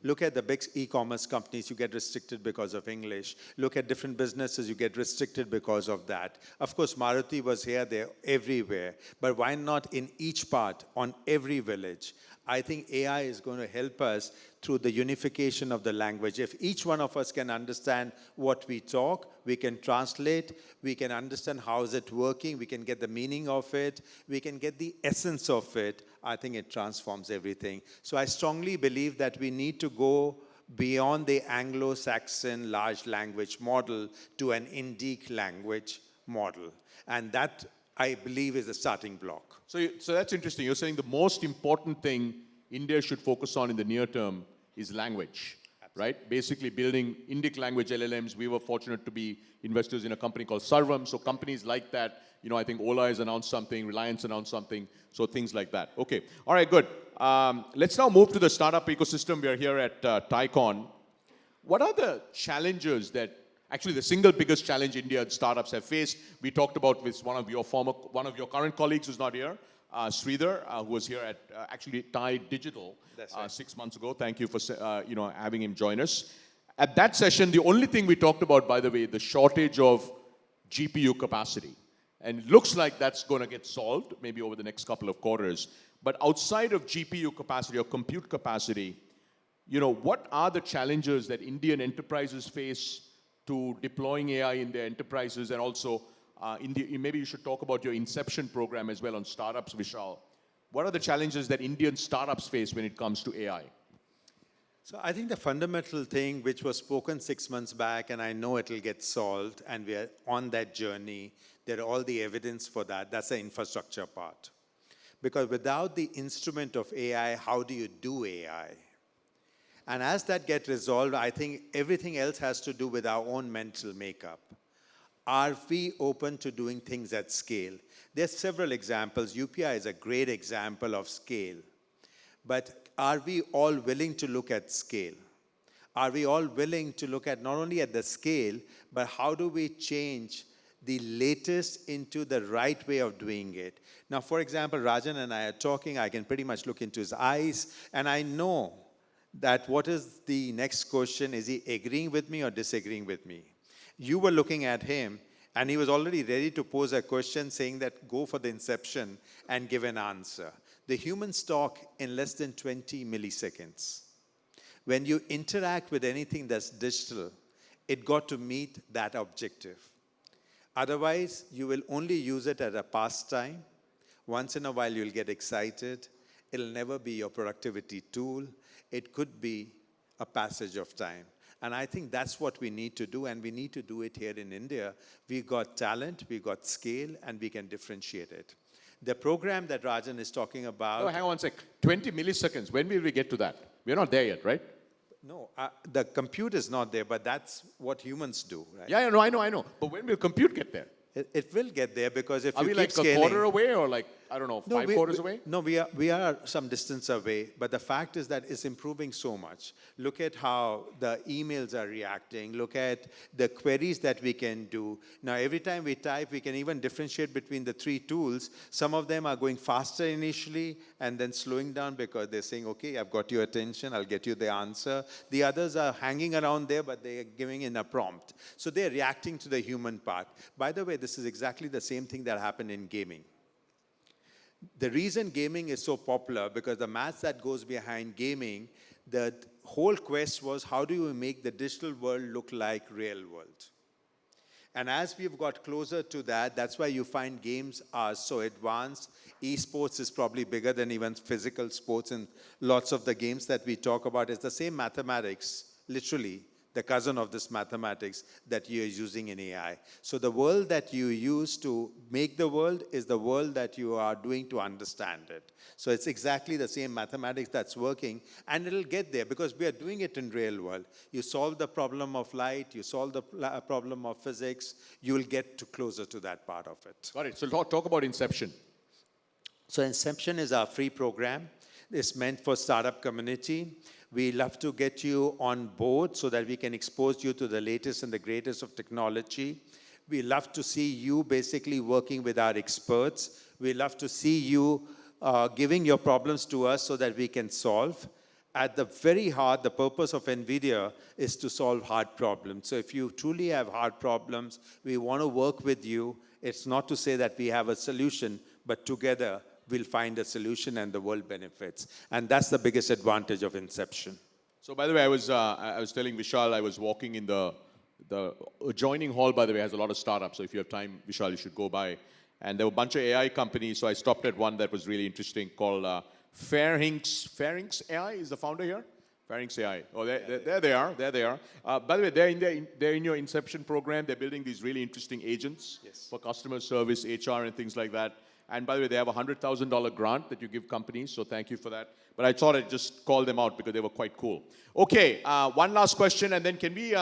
Look at the big e-commerce companies, you get restricted because of English. Look at different businesses, you get restricted because of that. Of course, Maruti was here, there, everywhere. But why not in each part, on every village? I think AI is going to help us through the unification of the language. If each one of us can understand what we talk, we can translate, we can understand how is it working, we can get the meaning of it, we can get the essence of it, I think it transforms everything. So I strongly believe that we need to go beyond the Anglo-Saxon large language model to an Indic language model. And that, I believe, is the starting block. So that's interesting. You're saying the most important thing India should focus on in the near term is language, right? Basically building Indic language LLMs. We were fortunate to be investors in a company called Sarvam. So companies like that, I think Ola has announced something, Reliance announced something, so things like that. Okay, all right, good. Let's now move to the startup ecosystem. We are here at TiEcon. What are the challenges that, actually the single biggest challenge Indian startups have faced? We talked about with one of your current colleagues who's not here, Sridhar, who was here at actually TiE Digital right. 6 months ago. Thank you for having him join us. At that session, the only thing we talked about, by the way, the shortage of GPU capacity. And it looks like that's going to get solved maybe over the next couple of quarters. But outside of GPU capacity or compute capacity, what are the challenges that Indian enterprises face to deploying AI in their enterprises? And also, maybe you should talk about your Inception program as well on startups, Vishal. What are the challenges that Indian startups face when it comes to AI? So I think the fundamental thing which was spoken 6 months back, and I know it will get solved, and we are on that journey, there are all the evidence for that, that's the infrastructure part. Because without the instrument of AI, how do you do AI? And as that gets resolved, I think everything else has to do with our own mental makeup. Are we open to doing things at scale? There's several examples. UPI is a great example of scale. But are we all willing to look at scale? Are we all willing to look at not only at the scale, but how do we change the latest into the right way of doing it? Now, for example, Rajan and I are talking, I can pretty much look into his eyes, and I know that what is the next question, is he agreeing with me or disagreeing with me? You were looking at him, and he was already ready to pose a question saying that go for the inception and give an answer. The humans talk in less than 20 milliseconds. When you interact with anything that's digital, it got to meet that objective. Otherwise, you will only use it as a pastime. Once in a while, you'll get excited. It'll never be your productivity tool. It could be a passage of time. And I think that's what we need to do, and we need to do it here in India. We've got talent, we've got scale, and we can differentiate it. The program that Rajan is talking about... Oh, hang on a sec. 20 milliseconds. When will we get to that? We're not there yet, right? No, the compute is not there, but that's what humans do, right? Yeah, I know. But when will compute get there? It will get there because if Are you we keep like scaling, a quarter away or like, I don't know, no, 5 quarters away? No, we are some distance away, but the fact is that it's improving so much. Look at how the emails are reacting. Look at the queries that we can do. Now, every time we type, we can even differentiate between the three tools. Some of them are going faster initially and then slowing down because they're saying, okay, I've got your attention, I'll get you the answer. The others are hanging around there, but they are giving in a prompt. So they're reacting to the human part. By the way, this is exactly the same thing that happened in gaming. The reason gaming is so popular, because the maths that goes behind gaming, the whole quest was how do you make the digital world look like real world? And as we've got closer to that, that's why you find games are so advanced. Esports is probably bigger than even physical sports, and lots of the games that we talk about is the same mathematics, literally, the cousin of this mathematics that you're using in AI. So the world that you use to make the world is the world that you are doing to understand it. So it's exactly the same mathematics that's working, and it'll get there because we are doing it in real world. You solve the problem of light, you solve the problem of physics, you will get to closer to that part of it. Got it. So talk about Inception. So Inception is our free program. It's meant for startup community. We love to get you on board so that we can expose you to the latest and the greatest of technology. We love to see you basically working with our experts. We love to see you giving your problems to us so that we can solve. At the very heart, the purpose of NVIDIA is to solve hard problems. So if you truly have hard problems, we want to work with you. It's not to say that we have a solution, but together we'll find a solution and the world benefits. And that's the biggest advantage of Inception. So by the way, I was telling Vishal, I was walking in the adjoining hall, by the way, has a lot of startups. So if you have time, Vishal, you should go by. And there were a bunch of AI companies. So I stopped at one that was really interesting called Fairhinks. Fairhinks AI is the founder here? Fairhinks AI. Oh, there they are. There they are. By the way, they're in your Inception program. They're building these really interesting agents for customer service, HR, and things like that. And by the way, they have a $100,000 grant that you give companies, so thank you for that. But I thought I'd just call them out because they were quite cool. Okay, one last question, and then can we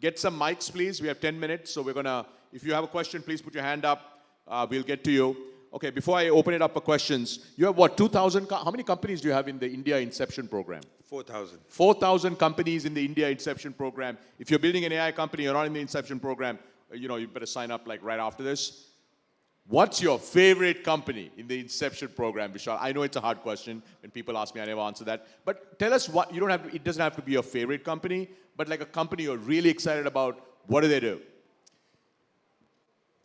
get some mics, please? We have 10 minutes, so we're gonna, if you have a question, please put your hand up. We'll get to you. Okay, before I open it up for questions, you have what, 2,000, how many companies do you have in the India Inception program? 4,000. 4,000 companies in the India Inception program. If you're building an AI company, you're not in the Inception program, you better sign up like right after this. What's your favorite company in the Inception program, Vishal? I know it's a hard question. When people ask me, I never answer that. But tell us what, it doesn't have to be your favorite company, but like a company you're really excited about. What do they do?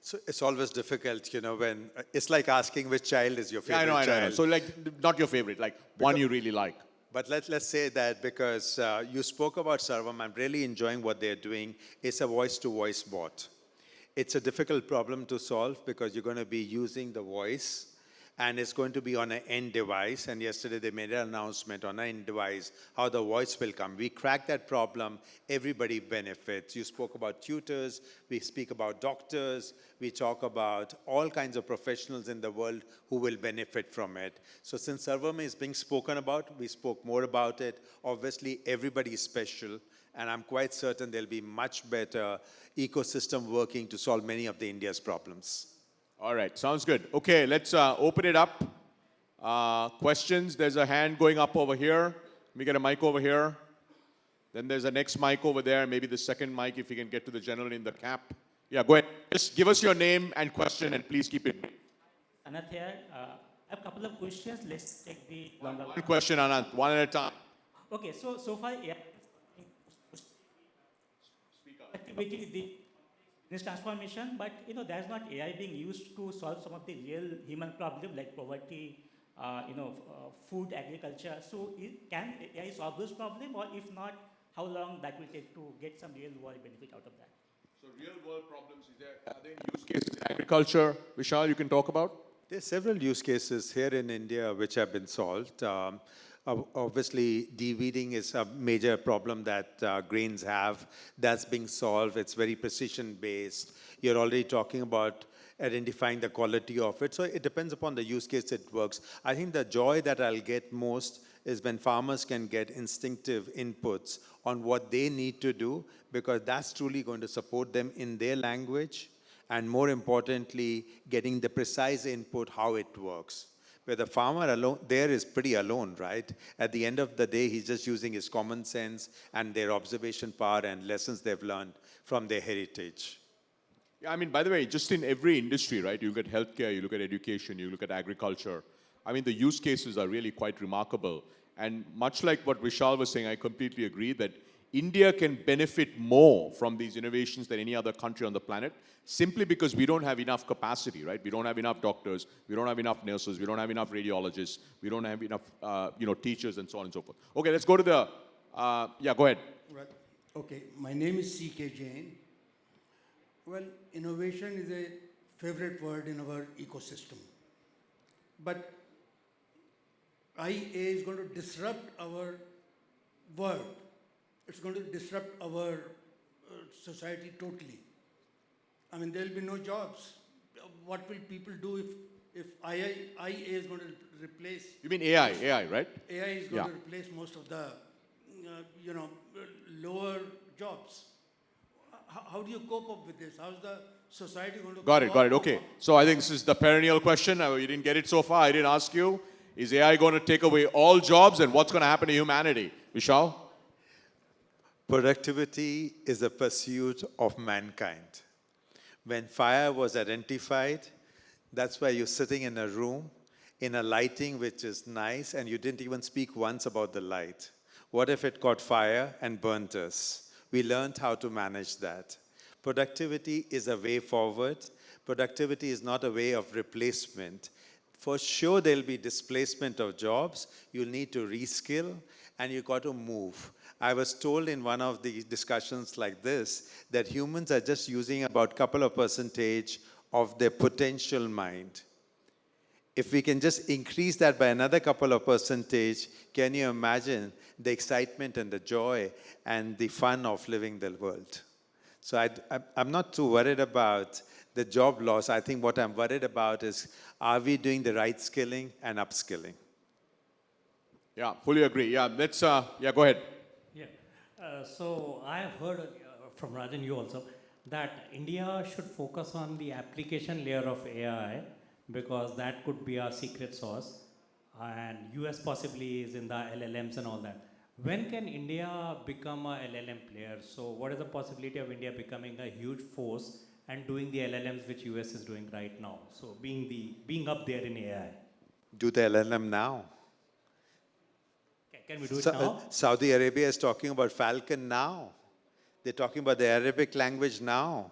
So it's always difficult, when it's like asking which child is your favorite child. I know. So like, not your favorite, like one you really like. But let's say that because you spoke about Sarvam, I'm really enjoying what they're doing. It's a voice-to-voice bot. It's a difficult problem to solve because you're going to be using the voice and it's going to be on an end device. And yesterday they made an announcement on an end device how the voice will come. We crack that problem, everybody benefits. You spoke about tutors, we speak about doctors, we talk about all kinds of professionals in the world who will benefit from it. So since Sarvam is being spoken about, we spoke more about it. Obviously, everybody is special. And I'm quite certain there'll be much better ecosystem working to solve many of the India's problems. All right, sounds good. Okay, let's open it up. Questions, there's a hand going up over here. Let me get a mic over here. Then there's a next mic over there, maybe the second mic if you can get to the gentleman in the cap. Yeah, go ahead. Just give us your name and question and please keep it. Anant here. I have a couple of questions. Let's take the longer One question, Anant, one at a time. Okay, so far, yeah. Activity the business transformation, but there's not AI being used to solve some of the real human problems like poverty, food, agriculture. So can AI solve those problems, or if not, how long that will take to get some real world benefit out of that? So real world problems, are there use cases in agriculture, Vishal, you can talk about? There's several use cases here in India which have been solved. Obviously, de-weeding is a major problem that grains have. That's being solved. It's very precision-based. You're already talking about identifying the quality of it. So it depends upon the use case it works. I think the joy that I'll get most is when farmers can get instinctive inputs on what they need to do, because that's truly going to support them in their language and more importantly, getting the precise input how it works. Where the farmer alone, there is pretty alone, right? At the end of the day, he's just using his common sense and their observation power and lessons they've learned from their heritage. Yeah, I mean, by the way, just in every industry, right? You look at healthcare, you look at education, you look at agriculture. I mean, the use cases are really quite remarkable. And much like what Vishal was saying, I completely agree that India can benefit more from these innovations than any other country on the planet, simply because we don't have enough capacity, right? We don't have enough doctors, we don't have enough nurses, we don't have enough radiologists, we don't have enough, teachers and so on and so forth. Okay, let's go to the, yeah, go ahead. Right. Okay, my name is C.K. Jain. Well, innovation is a favorite word in our ecosystem. But IA is going to disrupt our world. It's going to disrupt our society totally. I mean, there'll be no jobs. What will people do if IA is going to replace? You mean AI, right? AI is going to replace most of the, lower jobs. How do you cope up with this? How's the society going to Got it. Okay. So I think this is the perennial question. You didn't get it so far. I didn't ask you. Is AI going to take away all jobs, and what's going to happen to humanity? Vishal? Productivity is a pursuit of mankind. When fire was identified, that's why you're sitting in a room, in a lighting which is nice, and you didn't even speak once about the light. What if it caught fire and burnt us? We learned how to manage that. Productivity is a way forward. Productivity is not a way of replacement. For sure, there'll be displacement of jobs. You'll need to reskill, and you've got to move. I was told in one of the discussions like this that humans are just using about a couple of percentage of their potential mind. If we can just increase that by another couple of percentage, can you imagine the excitement and the joy and the fun of living the world? So I'm not too worried about the job loss. I think what I'm worried about is, are we doing the right skilling and upskilling? Yeah, fully agree. Yeah, let's, go ahead. Yeah. So I have heard from Rajan, you also, that India should focus on the application layer of AI because that could be our secret sauce. And US possibly is in the LLMs and all that. When can India become a LLM player? So what is the possibility of India becoming a huge force and doing the LLMs which US is doing right now? So being up there in AI. Do the LLM now. Can we do it now? Saudi Arabia is talking about Falcon now. They're talking about the Arabic language now.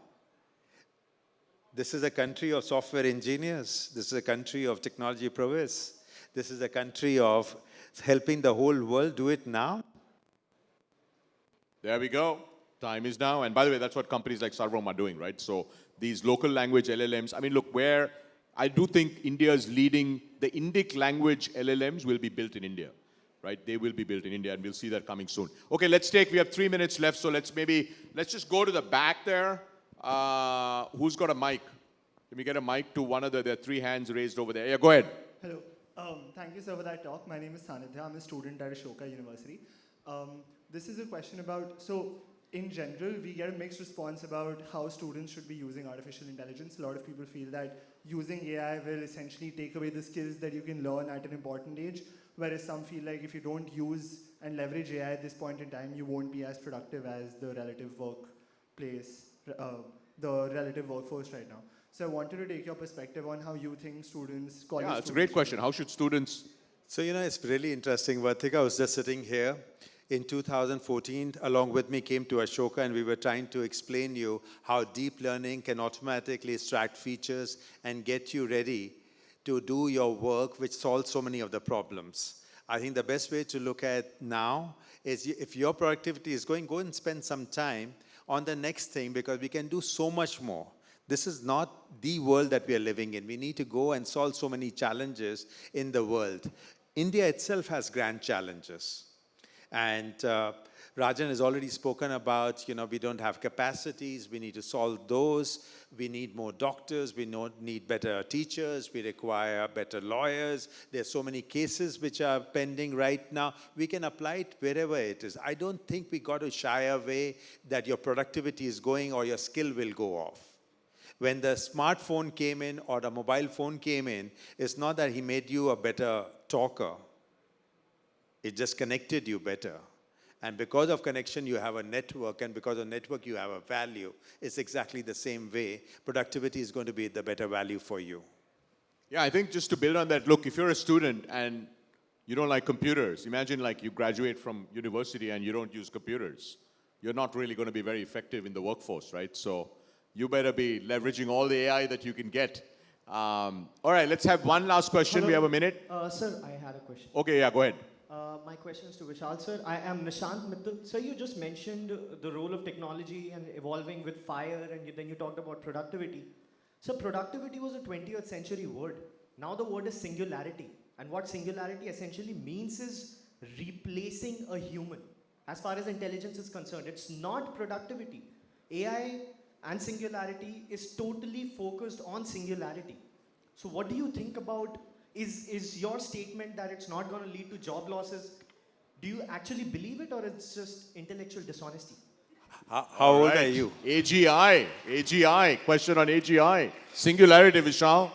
This is a country of software engineers. This is a country of technology prowess. This is a country of helping the whole world do it now. There we go. Time is now. And by the way, that's what companies like Sarvam are doing, right? So these local language LLMs, I mean, look, where I do think India is leading, the Indic language LLMs will be built in India, right? They will be built in India, and we'll see that coming soon. Okay, we have 3 minutes left, so let's just go to the back there. Who's got a mic? Can we get a mic to one of there are 3 hands raised over there. Yeah, go ahead. Hello. Thank you, sir, for that talk. My name is Sanidhya. I'm a student at Ashoka University. This is a question about, so in general, we get a mixed response about how students should be using artificial intelligence. A lot of people feel that using AI will essentially take away the skills that you can learn at an important age, whereas some feel like if you don't use and leverage AI at this point in time, you won't be as productive as the relative workplace, the relative workforce right now. So I wanted to take your perspective on how you think students, college Yeah, it's a great question. How should students? So, it's really interesting. Vartika was just sitting here. In 2014, along with me, came to Ashoka, and we were trying to explain you how deep learning can automatically extract features and get you ready to do your work, which solves so many of the problems. I think the best way to look at now is if your productivity is going, go and spend some time on the next thing, because we can do so much more. This is not the world that we are living in. We need to go and solve so many challenges in the world. India itself has grand challenges. And Rajan has already spoken about, we don't have capacities. We need to solve those. We need more doctors. We need better teachers. We require better lawyers. There are so many cases which are pending right now. We can apply it wherever it is. I don't think we got to shy away that your productivity is going or your skill will go off. When the smartphone came in or the mobile phone came in, it's not that he made you a better talker. It just connected you better. And because of connection, you have a network, and because of network, you have a value. It's exactly the same way. Productivity is going to be the better value for you. Yeah, I think just to build on that, look, if you're a student and you don't like computers, imagine like you graduate from university and you don't use computers. You're not really going to be very effective in the workforce, right? So you better be leveraging all the AI that you can get. All right, let's have one last question. Hello. We have a minute. Sir, I had a question. Okay, yeah, go ahead. My question is to Vishal, sir. I am Nishant Mittal. Sir, you just mentioned the role of technology and evolving with fire, and then you talked about productivity. So productivity was a 20th century word. Now the word is singularity. And what singularity essentially means is replacing a human. As far as intelligence is concerned, it's not productivity. AI and singularity is totally focused on singularity. So what do you think about, is your statement that it's not going to lead to job losses, do you actually believe it, or it's just intellectual dishonesty? How old are you? AGI, question on AGI. Singularity, Vishal.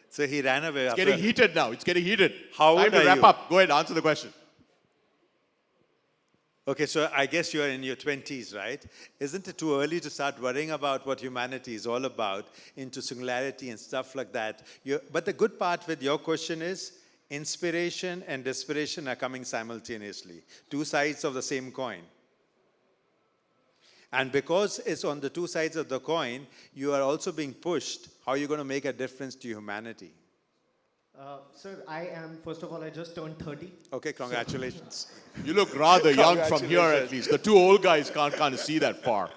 So he ran away. It's getting heated now. It's getting heated. How Time old to are wrap you? up. Go ahead, answer the question. Okay, so I guess you're in your 20s, right? Isn't it too early to start worrying about what humanity is all about, into singularity and stuff like that? But the good part with your question is inspiration and desperation are coming simultaneously. Two sides of the same coin. And because it's on the two sides of the coin, you are also being pushed. How are you going to make a difference to humanity? Sir, first of all, I just turned 30. Okay, congratulations. You look rather young from here, at least. The two old guys can't kind of see that far.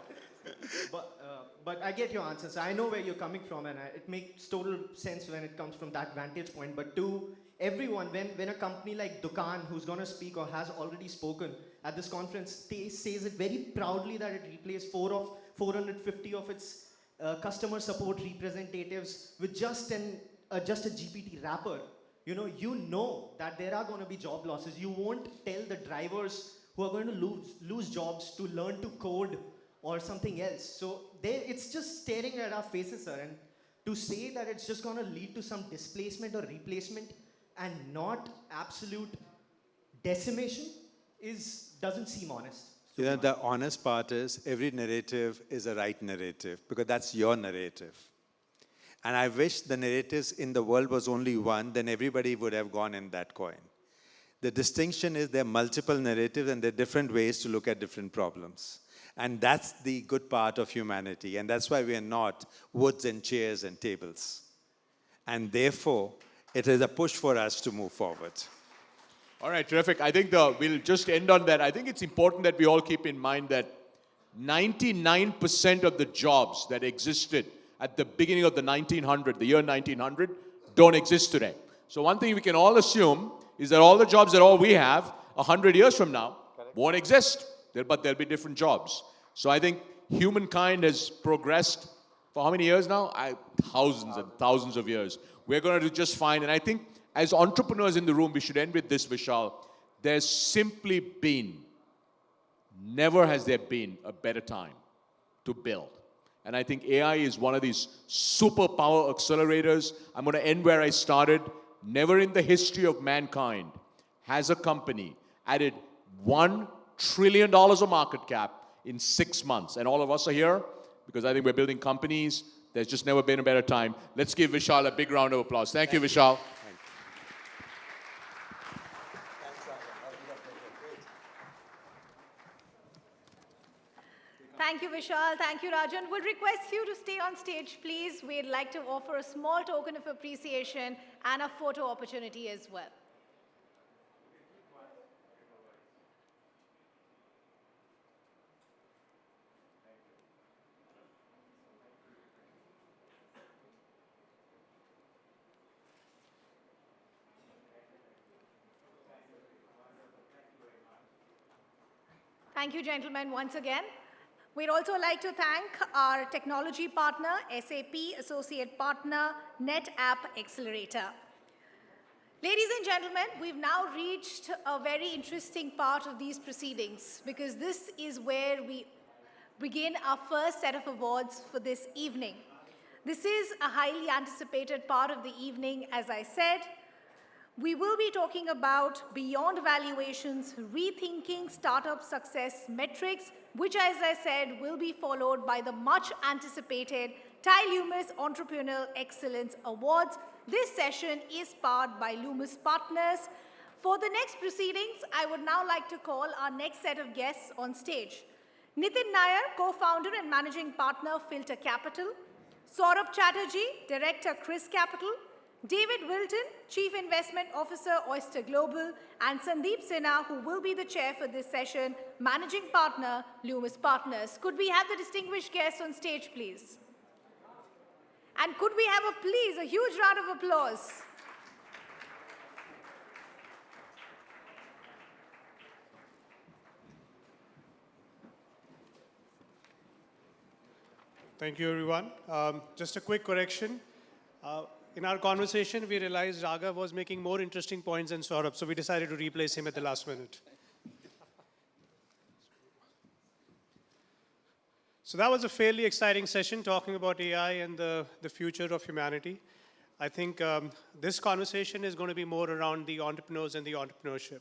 But I get your answers. I know where you're coming from, and it makes total sense when it comes from that vantage point. But to everyone, when a company like Dukan, who's going to speak or has already spoken at this conference, says it very proudly that it replaced 450 of its customer support representatives with just a GPT wrapper, you know that there are going to be job losses. You won't tell the drivers who are going to lose jobs to learn to code or something else. So it's just staring at our faces, sir. And to say that it's just going to lead to some displacement or replacement and not absolute decimation doesn't seem honest. The honest part is every narrative is a right narrative because that's your narrative. And I wish the narratives in the world was only one, then everybody would have gone in that coin. The distinction is there are multiple narratives and there are different ways to look at different problems. And that's the good part of humanity. And that's why we are not woods and chairs and tables. And therefore, it is a push for us to move forward. All right, terrific. I think we'll just end on that. I think it's important that we all keep in mind that 99% of the jobs that existed at the beginning of the year 1900, don't exist today. So one thing we can all assume is that all the jobs that all we have 100 years from now won't exist, but there'll be different jobs. So I think humankind has progressed for how many years now? Thousands and thousands of years. We're going to do just fine. And I think as entrepreneurs in the room, we should end with this, Vishal. There's simply never has there been a better time to build. And I think AI is one of these superpower accelerators. I'm going to end where I started. Never in the history of mankind has a company added $1 trillion of market cap in 6 months. And all of us are here because I think we're building companies. There's just never been a better time. Let's give Vishal a big round of applause. Thank you, Vishal. Thank you, Vishal. Thank you, Rajan. We'll request you to stay on stage, please. We'd like to offer a small token of appreciation and a photo opportunity as well. Thank you, gentlemen, once again. We'd also like to thank our technology partner, SAP Associate Partner, NetApp Accelerator. Ladies and gentlemen, we've now reached a very interesting part of these proceedings because this is where we begin our first set of awards for this evening. This is a highly anticipated part of the evening, as I said. We will be talking about beyond valuations, rethinking startup success metrics, which, as I said, will be followed by the much anticipated TiLumis Entrepreneurial Excellence Awards. This session is powered by Lumis Partners. For the next proceedings, I would now like to call our next set of guests on stage. Nitin Nair, co-founder and managing partner, Filter Capital. Saurabh Chatterjee, director, Chris Capital. David Wilton, Chief Investment Officer, Oyster Global, and Sandeep Sinha, who will be the chair for this session, Managing Partner, Lumis Partners. Could we have the distinguished guests on stage, please? And could we have a huge round of applause? Thank you, everyone. Just a quick correction. In our conversation, we realized Raghav was making more interesting points than Saurabh, so we decided to replace him at the last minute. So that was a fairly exciting session talking about AI and the future of humanity. I think this conversation is going to be more around the entrepreneurs and the entrepreneurship.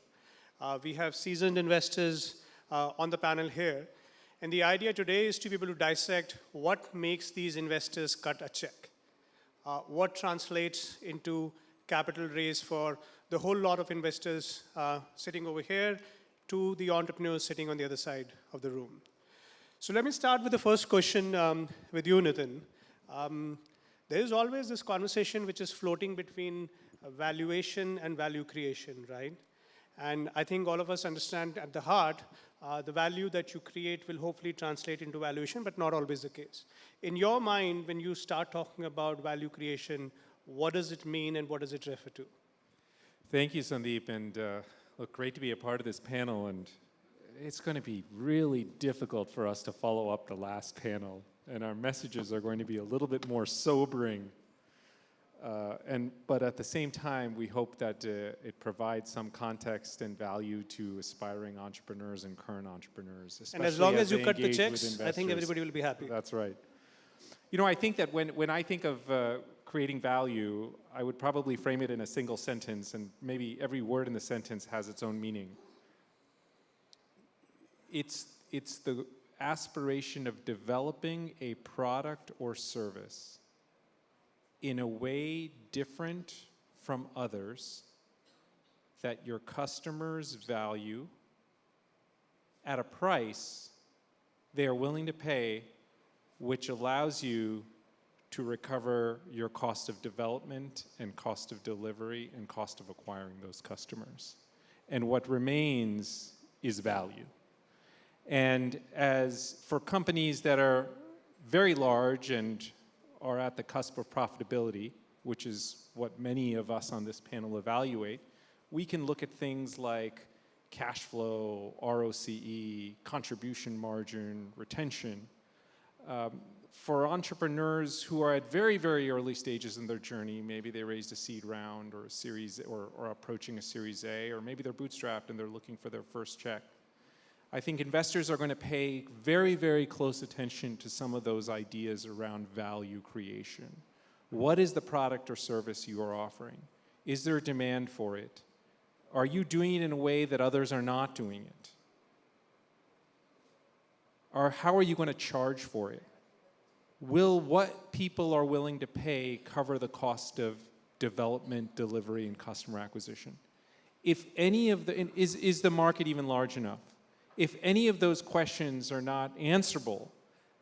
We have seasoned investors on the panel here. And the idea today is to be able to dissect what makes these investors cut a check. What translates into capital raise for the whole lot of investors sitting over here to the entrepreneurs sitting on the other side of the room. So let me start with the first question with you, Nitin. There is always this conversation which is floating between valuation and value creation, right? And I think all of us understand at the heart, the value that you create will hopefully translate into valuation, but not always the case. In your mind, when you start talking about value creation, what does it mean and what does it refer to? Thank you, Sandeep, and look, great to be a part of this panel, and it's going to be really difficult for us to follow up the last panel, and our messages are going to be a little bit more sobering. But at the same time, we hope that it provides some context and value to aspiring entrepreneurs and current entrepreneurs. And as long as you cut the checks, I think everybody will be happy. That's right. You know, I think that when I think of creating value, I would probably frame it in a single sentence, and maybe every word in the sentence has its own meaning. It's the aspiration of developing a product or service in a way different from others that your customers value at a price they are willing to pay, which allows you to recover your cost of development and cost of delivery and cost of acquiring those customers. And what remains is value. And as for companies that are very large and are at the cusp of profitability, which is what many of us on this panel evaluate, we can look at things like cash flow, ROCE, contribution margin, retention. For entrepreneurs who are at very, very early stages in their journey, maybe they raised a seed round or a series or approaching a Series A, or maybe they're bootstrapped and they're looking for their first check. I think investors are going to pay very, very close attention to some of those ideas around value creation. What is the product or service you are offering? Is there a demand for it? Are you doing it in a way that others are not doing it? Or how are you going to charge for it? Will what people are willing to pay cover the cost of development, delivery, and customer acquisition? If any of the, is the market even large enough? If any of those questions are not answerable,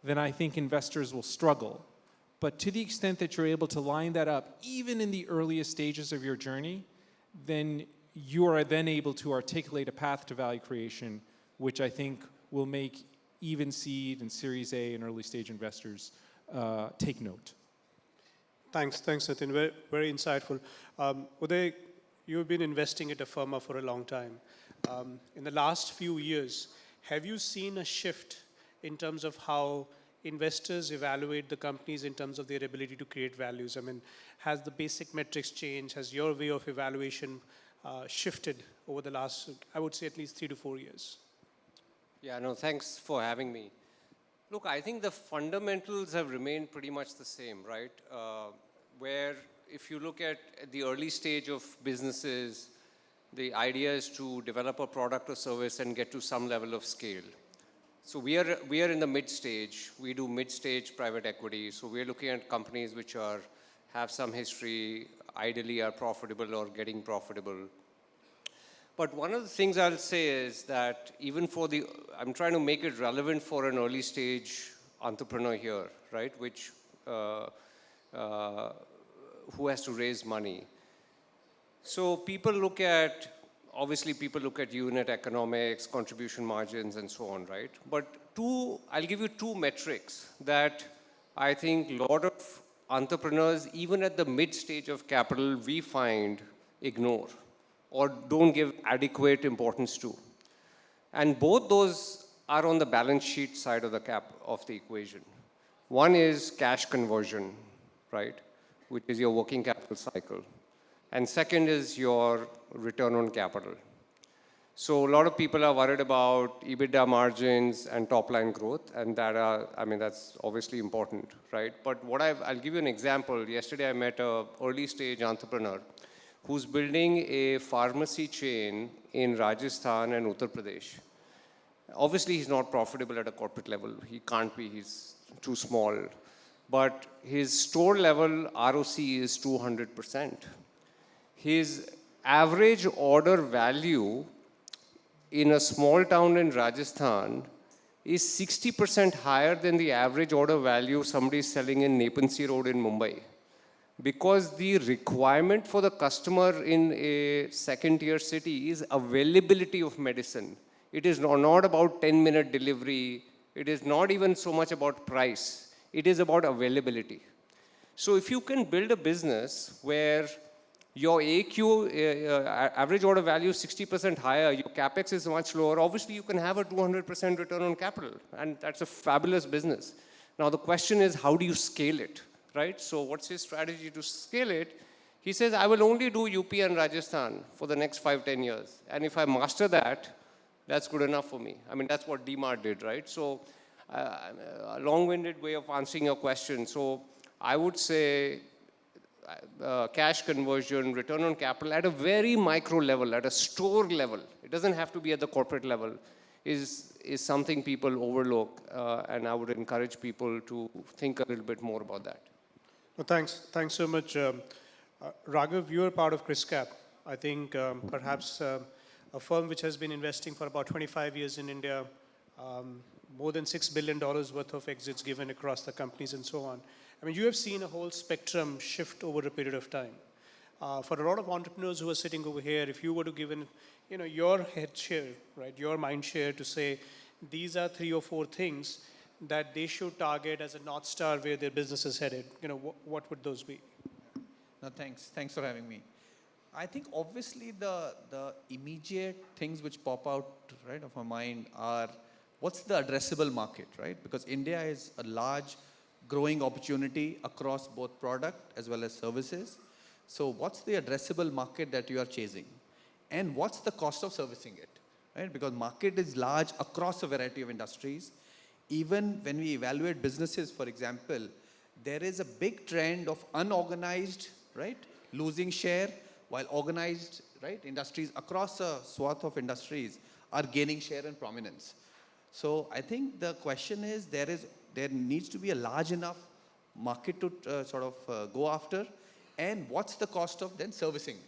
then I think investors will struggle. But to the extent that you're able to line that up, even in the earliest stages of your journey, then you are then able to articulate a path to value creation, which I think will make even seed and Series A and early stage investors take note. Thanks, Nitin. Very, very insightful. Uday, you've been investing at Affirma for a long time. In the last few years, have you seen a shift in terms of how investors evaluate the companies in terms of their ability to create values? I mean, has the basic metrics changed? Has your way of evaluation shifted over the last, I would say, at least 3 to 4 years? Yeah, no, thanks for having me. Look, I think the fundamentals have remained pretty much the same, right? Where if you look at the early stage of businesses, the idea is to develop a product or service and get to some level of scale. So we are in the mid stage. We do mid stage private equity. So we're looking at companies which have some history, ideally are profitable or getting profitable. But one of the things I'll say is that even I'm trying to make it relevant for an early stage entrepreneur here, right? Who has to raise money. So obviously people look at unit economics, contribution margins, and so on, right? But I'll give you two metrics that I think a lot of entrepreneurs, even at the mid stage of capital, we find ignore or don't give adequate importance to. And both those are on the balance sheet side of the equation. One is cash conversion, right? Which is your working capital cycle. And second is your return on capital. So a lot of people are worried about EBITDA margins and top line growth, and that's obviously important, right? But I'll give you an example. Yesterday I met an early stage entrepreneur who's building a pharmacy chain in Rajasthan and Uttar Pradesh. Obviously, he's not profitable at a corporate level. He can't be, he's too small. But his store level ROC is 200%. His average order value in a small town in Rajasthan is 60% higher than the average order value somebody is selling in Nepansi Road in Mumbai. Because the requirement for the customer in a second-tier city is availability of medicine. It is not about 10-minute delivery. It is not even so much about price. It is about availability. So if you can build a business where your AQ, average order value is 60% higher, your capex is much lower, obviously you can have a 200% return on capital. And that's a fabulous business. Now the question is, how do you scale it? Right? So what's his strategy to scale it? He says, I will only do UP and Rajasthan for the next 5-10 years. And if I master that, that's good enough for me. I mean, that's what DMart did, right? So a long-winded way of answering your question. So I would say cash conversion, return on capital at a very micro level, at a store level, it doesn't have to be at the corporate level, is something people overlook. And I would encourage people to think a little bit more about that. Well, thanks so much. Raghav, you are part of CRISCAP. I think perhaps a firm which has been investing for about 25 years in India, more than $6 billion worth of exits given across the companies and so on. I mean, you have seen a whole spectrum shift over a period of time. For a lot of entrepreneurs who are sitting over here, if you were to give your head share, right, your mind share to say, these are 3 or 4 things that they should target as a North Star where their business is headed, what would those be? No, thanks for having me. I think obviously the immediate things which pop out, right, of my mind are, what's the addressable market, right? Because India is a large growing opportunity across both product as well as services. So what's the addressable market that you are chasing? And what's the cost of servicing it, right? Because market is large across a variety of industries. Even when we evaluate businesses, for example, there is a big trend of unorganized, right, losing share, while organized, right, industries across a swath of industries are gaining share and prominence. So I think the question is, there needs to be a large enough market to go after, and what's the cost of then servicing,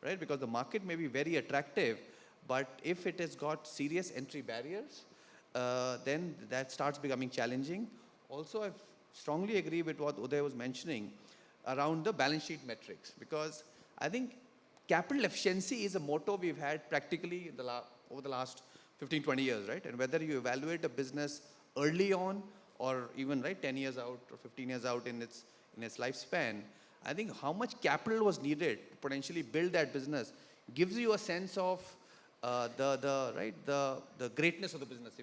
right? Because the market may be very attractive, but if it has got serious entry barriers, then that starts becoming challenging. Also, I strongly agree with what Uday was mentioning around the balance sheet metrics, because I think capital efficiency is a motto we've had practically over the last 15, 20 years, right? And whether you evaluate a business early on or even 10 years out or 15 years out in its lifespan, I think how much capital was needed to potentially build that business gives you a sense of the greatness of the business,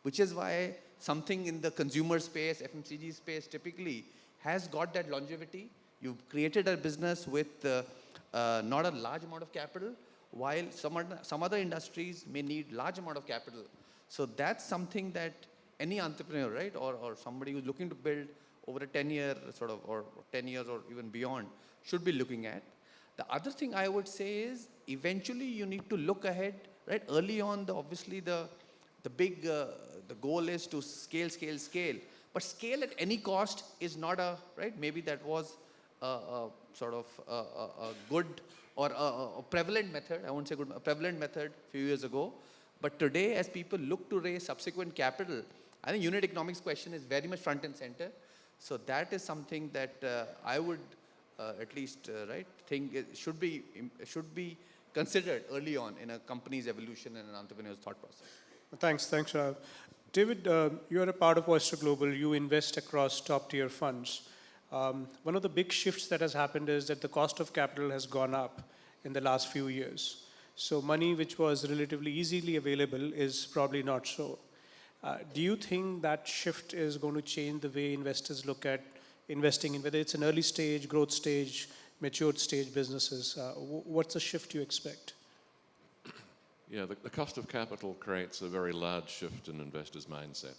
which is why something in the consumer space, FMCG space typically has got that longevity. You've created a business with not a large amount of capital, while some other industries may need large amount of capital. So that's something that any entrepreneur, right, or somebody who's looking to build over a 10-year sort of, or 10 years or even beyond, should be looking at. The other thing I would say is, eventually you need to look ahead, right? Early on, obviously the goal is to scale, scale, scale. But scale at any cost is not right? Maybe that was a sort of a good or a prevalent method. I won't say good, a prevalent method a few years ago. But today, as people look to raise subsequent capital, I think unit economics question is very much front and center. So that is something that I would at least right think it should be considered early on in a company's evolution and an entrepreneur's thought process. Thanks, Rav. David, you are a part of Oyster Global. You invest across top-tier funds. One of the big shifts that has happened is that the cost of capital has gone up in the last few years. So money which was relatively easily available is probably not so. Do you think that shift is going to change the way investors look at investing in, whether it's an early stage, growth stage, matured stage businesses? What's the shift you expect? Yeah, the cost of capital creates a very large shift in investors' mindset.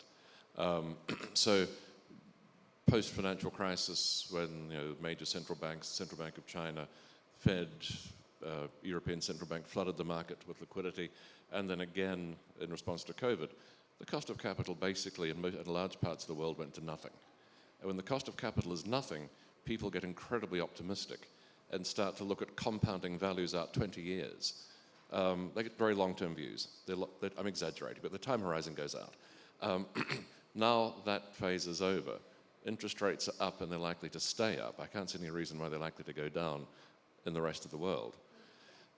So post-financial crisis, when major central banks, Central Bank of China, Fed, European Central Bank flooded the market with liquidity, and then again in response to COVID, the cost of capital basically in large parts of the world went to nothing. And when the cost of capital is nothing, people get incredibly optimistic and start to look at compounding values out 20 years. They get very long-term views. I'm exaggerating, but the time horizon goes out. Now that phase is over. Interest rates are up and they're likely to stay up. I can't see any reason why they're likely to go down in the rest of the world.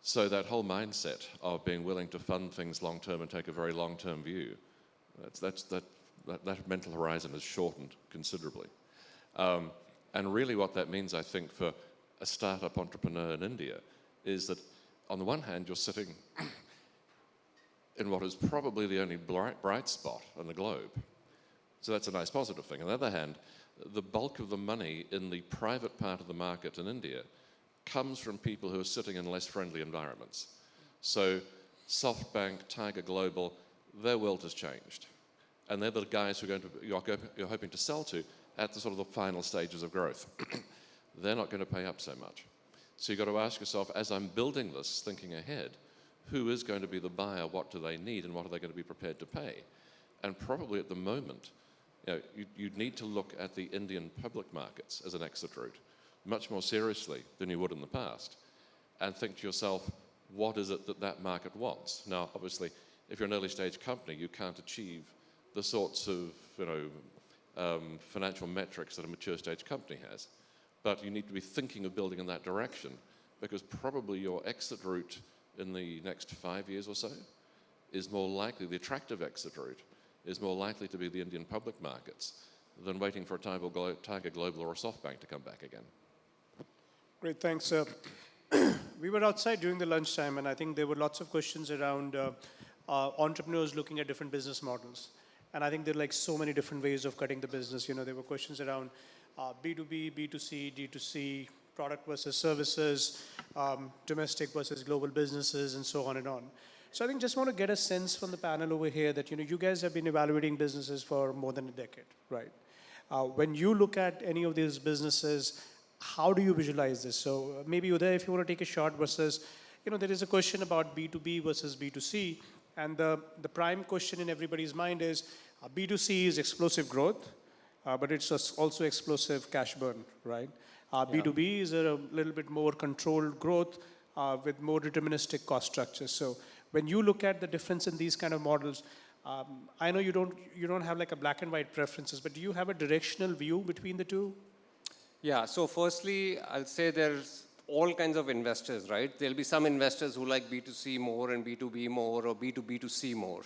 So that whole mindset of being willing to fund things long-term and take a very long-term view, that mental horizon is shortened considerably. And really what that means, I think, for a startup entrepreneur in India is that on the one hand, you're sitting in what is probably the only bright spot on the globe. So that's a nice positive thing. On the other hand, the bulk of the money in the private part of the market in India comes from people who are sitting in less friendly environments. So SoftBank, Tiger Global, their world has changed. And they're the guys who you're hoping to sell to at the sort of the final stages of growth. They're not going to pay up so much. So you've got to ask yourself, as I'm building this, thinking ahead, who is going to be the buyer, what do they need, and what are they going to be prepared to pay? And probably at the moment, you'd need to look at the Indian public markets as an exit route much more seriously than you would in the past, and think to yourself, what is it that that market wants? Now, obviously, if you're an early stage company, you can't achieve the sorts of financial metrics that a mature stage company has. But you need to be thinking of building in that direction, because probably your exit route in the next 5 years or so is more likely, the attractive exit route is more likely to be the Indian public markets than waiting for a Tiger Global or a SoftBank to come back again. Great, thanks. We were outside during the lunchtime, and I think there were lots of questions around entrepreneurs looking at different business models. And I think there are like so many different ways of cutting the business. There were questions around B2B, B2C, D2C, product versus services, domestic versus global businesses, and so on and on. So I think just want to get a sense from the panel over here that you guys have been evaluating businesses for more than a decade, right? When you look at any of these businesses, how do you visualize this? So maybe Uday, if you want to take a shot versus, there is a question about B2B versus B2C, and the prime question in everybody's mind is B2C is explosive growth, but it's also explosive cash burn, right? B2B is a little bit more controlled growth with more deterministic cost structures. So when you look at the difference in these kind of models, I know you don't have like a black and white preferences, but do you have a directional view between the two? Yeah, so firstly, I'll say there's all kinds of investors, right? There'll be some investors who like B2C more and B2B more or B2B2C more.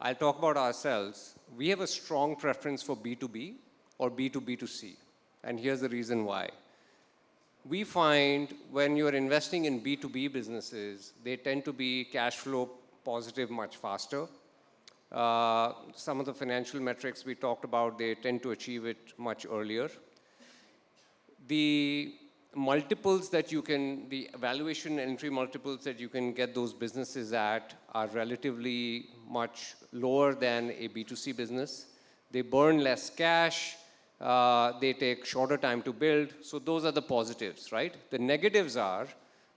I'll talk about ourselves. We have a strong preference for B2B or B2B2C. And here's the reason why. We find when you're investing in B2B businesses, they tend to be cash flow positive much faster. Some of the financial metrics we talked about, they tend to achieve it much earlier. The multiples that the valuation entry multiples that you can get those businesses at are relatively much lower than a B2C business. They burn less cash. They take shorter time to build. So those are the positives, right? The negatives are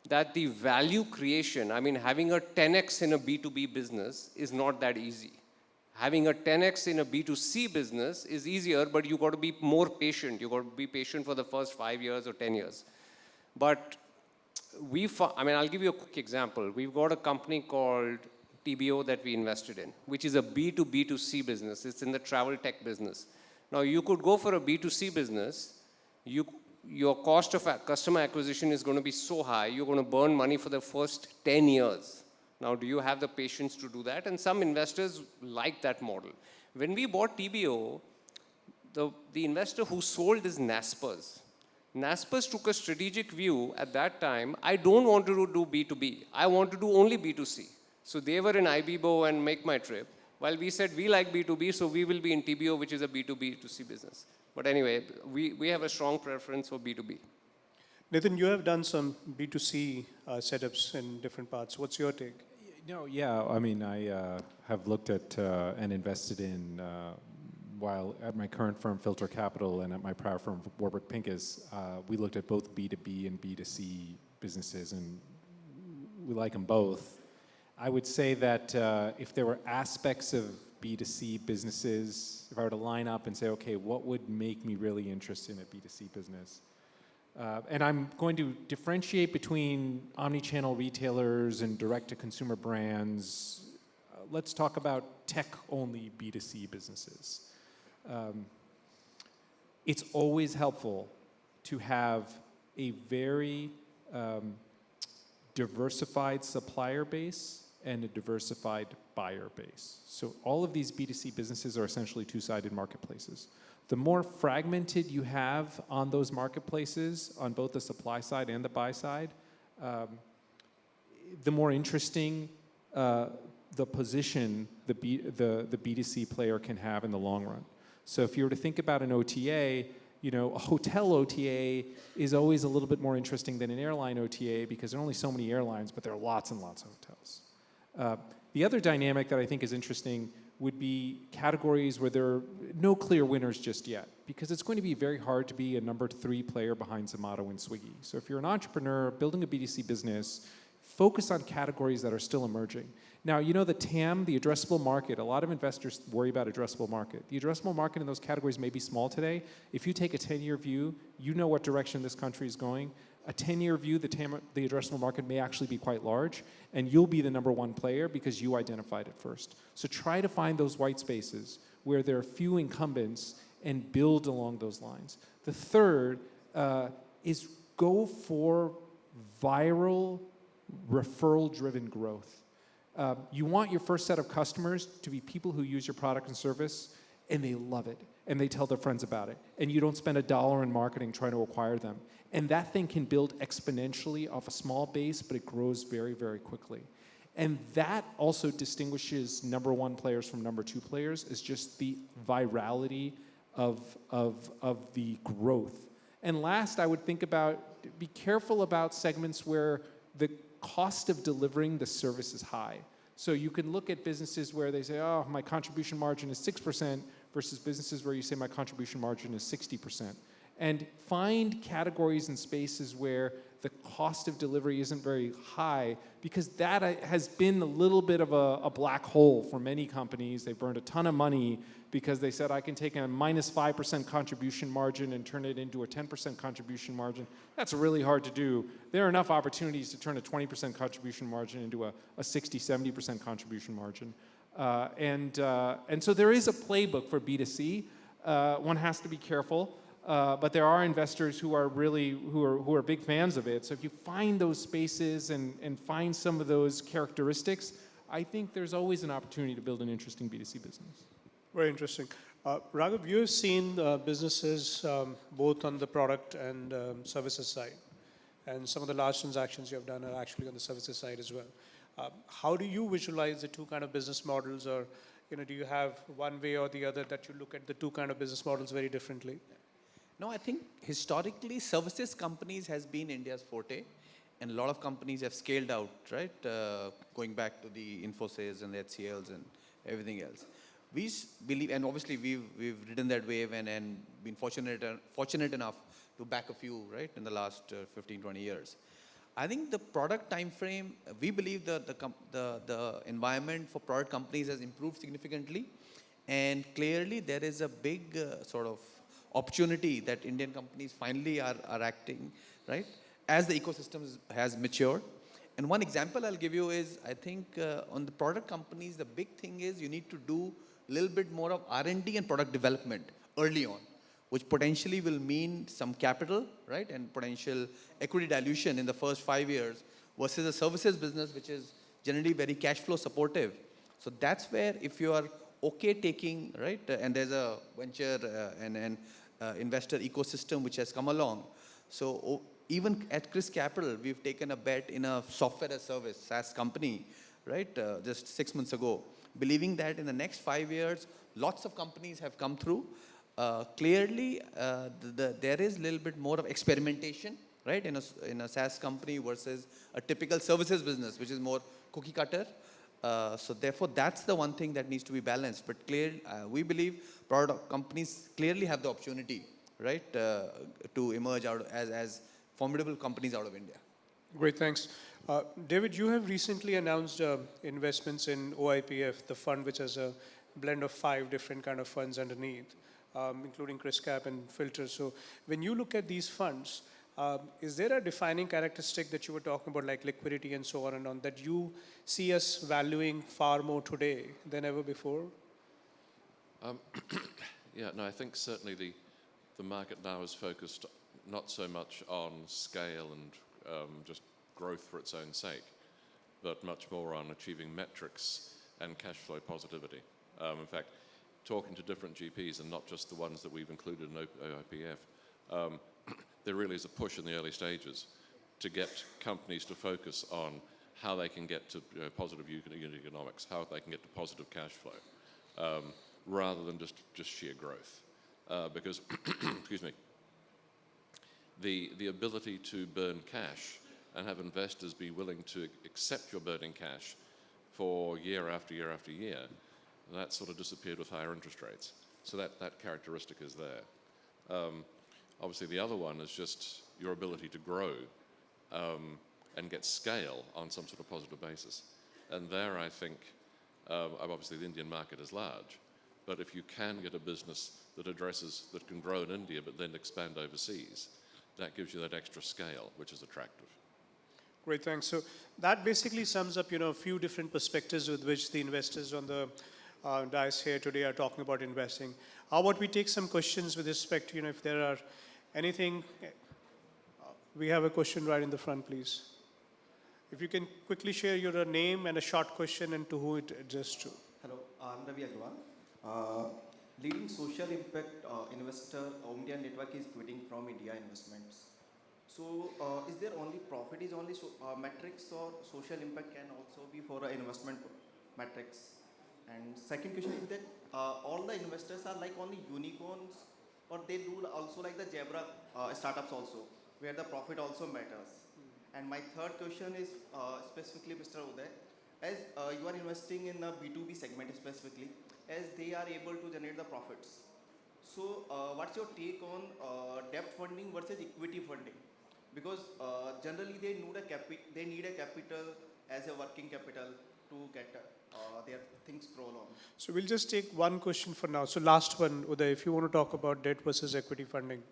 that the value creation, I mean, having a 10x in a B2B business is not that easy. Having a 10x in a B2C business is easier, but you got to be more patient. You got to be patient for the first 5 years or 10 years. But I mean, I'll give you a quick example. We've got a company called TBO that we invested in, which is a B2B2C business. It's in the travel tech business. Now, you could go for a B2C business. Your cost of customer acquisition is going to be so high, you're going to burn money for the first 10 years. Now, do you have the patience to do that? And some investors like that model. When we bought TBO, the investor who sold is Naspers. Naspers took a strategic view at that time. I don't want to do B2B. I want to do only B2C. So they were in IBIBO and Make My Trip, while we said we like B2B, so we will be in TBO, which is a B2B2C business. But anyway, we have a strong preference for B2B. Nitin, you have done some B2C setups in different parts. What's your take? No, yeah, I mean, I have looked at and invested in, while at my current firm, Filter Capital, and at my prior firm, Warburg Pincus, we looked at both B2B and B2C businesses, and we like them both. I would say that if there were aspects of B2C businesses, if I were to line up and say, okay, what would make me really interested in a B2C business? And I'm going to differentiate between omni-channel retailers and direct-to-consumer brands. Let's talk about tech-only B2C businesses. It's always helpful to have a very diversified supplier base and a diversified buyer base. So all of these B2C businesses are essentially two-sided marketplaces. The more fragmented you have on those marketplaces, on both the supply side and the buy side, the more interesting the position the B2C player can have in the long run. So if you were to think about an OTA, you know, a hotel OTA is always a little bit more interesting than an airline OTA because there are only so many airlines, but there are lots and lots of hotels. The other dynamic that I think is interesting would be categories where there are no clear winners just yet, because it's going to be very hard to be a number 3 player behind Zomato and Swiggy. So if you're an entrepreneur building a B2C business, focus on categories that are still emerging. Now, you know the TAM, the addressable market, a lot of investors worry about addressable market. The addressable market in those categories may be small today. If you take a 10-year view, you know what direction this country is going. A 10-year view, the addressable market may actually be quite large, and you'll be the number 1 player because you identified it first. So try to find those white spaces where there are few incumbents and build along those lines. The third is go for viral, referral-driven growth. You want your first set of customers to be people who use your product and service, and they love it, and they tell their friends about it, and you don't spend $1 in marketing trying to acquire them. And that thing can build exponentially off a small base, but it grows very, very quickly. And that also distinguishes number 1 players from number 2 players, is just the virality of the growth. And last, I would think about, be careful about segments where the cost of delivering the service is high. So you can look at businesses where they say, oh, my contribution margin is 6%, versus businesses where you say my contribution margin is 60%. And find categories and spaces where the cost of delivery isn't very high, because that has been a little bit of a black hole for many companies. They've burned a ton of money because they said, I can take a minus 5% contribution margin and turn it into a 10% contribution margin. That's really hard to do. There are enough opportunities to turn a 20% contribution margin into a 60, 70% contribution margin. And so there is a playbook for B2C. One has to be careful. But there are investors who are really who are big fans of it. So if you find those spaces and find some of those characteristics, I think there's always an opportunity to build an interesting B2C business. Very interesting. Raghav, you've seen businesses both on the product and services side. And some of the large transactions you have done are actually on the services side as well. How do you visualize the two kind of business models? Or do you have one way or the other that you look at the two kind of business models very differently? No, I think historically services companies has been India's forte, and a lot of companies have scaled out, right? Going back to the Infosys and the HCLs and everything else. believe, and obviously we've ridden that wave and been fortunate enough to back a few, right, in the last 15, 20 years. I think the product time frame, we believe that the environment for product companies has improved significantly. And clearly there is a big sort of opportunity that Indian companies finally are acting, right, as the ecosystem has matured. And one example I'll give you is, I think on the product companies, the big thing is you need to do a little bit more of R&D and product development early on, which potentially will mean some capital, right, and potential equity dilution in the first 5 years versus a services business, which is generally very cash flow supportive. So that's where if you are okay taking, right, and there's a venture and investor ecosystem which has come along. So even at Chris Capital, we've taken a bet in a software as service, SaaS company, right, just 6 months ago, believing that in the next 5 years, lots of companies have come through. Clearly, there is a little bit more of experimentation, right, in a SaaS company versus a typical services business, which is more cookie cutter. So therefore, that's the one thing that needs to be balanced. But clearly, we believe product companies clearly have the opportunity, right, to emerge out as formidable companies out of India. Great, thanks. David, you have recently announced investments in OIPF, the fund which has a blend of 5 different kind of funds underneath, including Chris Cap and Filter. So when you look at these funds, is there a defining characteristic that you were talking about, like liquidity and so on and on, that you see us valuing far more today than ever before? Yeah, no, I think certainly the market now is focused not so much on scale and just growth for its own sake, but much more on achieving metrics and cash flow positivity. In fact, talking to different GPs and not just the ones that we've included in OIPF, there really is a push in the early stages to get companies to focus on how they can get to positive unit economics, how they can get to positive cash flow, rather than just sheer growth. Because, excuse me, the ability to burn cash and have investors be willing to accept your burning cash for year after year after year, that sort of disappeared with higher interest rates. So that characteristic is there. Obviously, the other one is just your ability to grow and get scale on some sort of positive basis. And there, I think, obviously the Indian market is large, but if you can get a business that can grow in India but then expand overseas, that gives you that extra scale, which is attractive. Great, thanks. So that basically sums up, a few different perspectives with which the investors on the dais here today are talking about investing. How about we take some questions with respect to, if there are anything. We have a question right in the front, please. If you can quickly share your name and a short question and to who it addressed to. Hello, I'm Ravi Agrawal. Leading social impact investor, India Network is quitting from India investments. So is there only profit is only metrics, or social impact can also be for investment metrics? And second question is that all the investors are like only unicorns, or they do also like the Zebra startups also, where the profit also matters? And my third question is specifically, Mr. Uday, as you are investing in the B2B segment specifically, as they are able to generate the profits. So what's your take on debt funding versus equity funding? Because generally they need a capital as a working capital to get their things roll on. So we'll just take one question for now. So last one, Uday, if you want to talk about debt versus equity funding.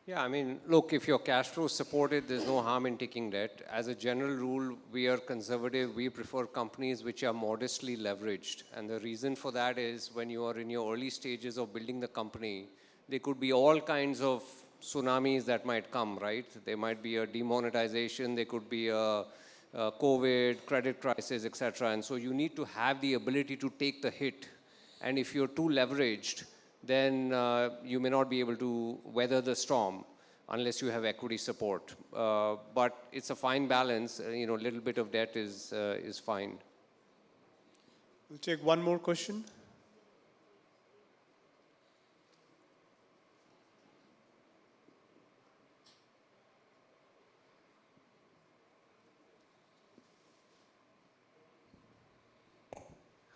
Yeah, I mean, look, if your cash flow is supported, there's no harm in taking debt. As a general rule, we are conservative. We prefer companies which are modestly leveraged. And the reason for that is when you are in your early stages of building the company, there could be all kinds of tsunamis that might come, right? There might be a demonetization, there could be a COVID, credit crisis, etc. And so you need to have the ability to take the hit. And if you're too leveraged, then you may not be able to weather the storm unless you have equity support. But it's a fine balance. A little bit of debt is fine. We'll take one more question.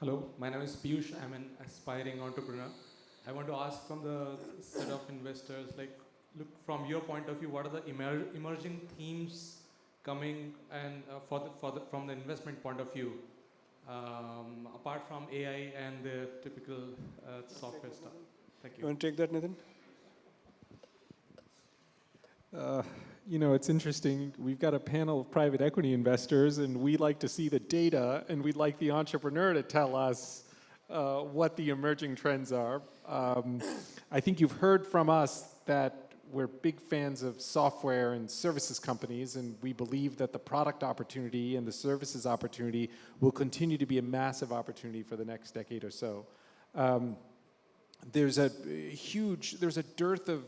Hello, my name is Piyush. I'm an aspiring entrepreneur. I want to ask from the set of investors, like, look from your point of view, what are the emerging themes coming and from the investment point of view, apart from AI and the typical software stuff? Thank you. You want to take that, Nitin? You know, it's interesting. We've got a panel of private equity investors, and we like to see the data, and we'd like the entrepreneur to tell us what the emerging trends are. I think you've heard from us that we're big fans of software and services companies, and we believe that the product opportunity and the services opportunity will continue to be a massive opportunity for the next decade or so. There's a dearth of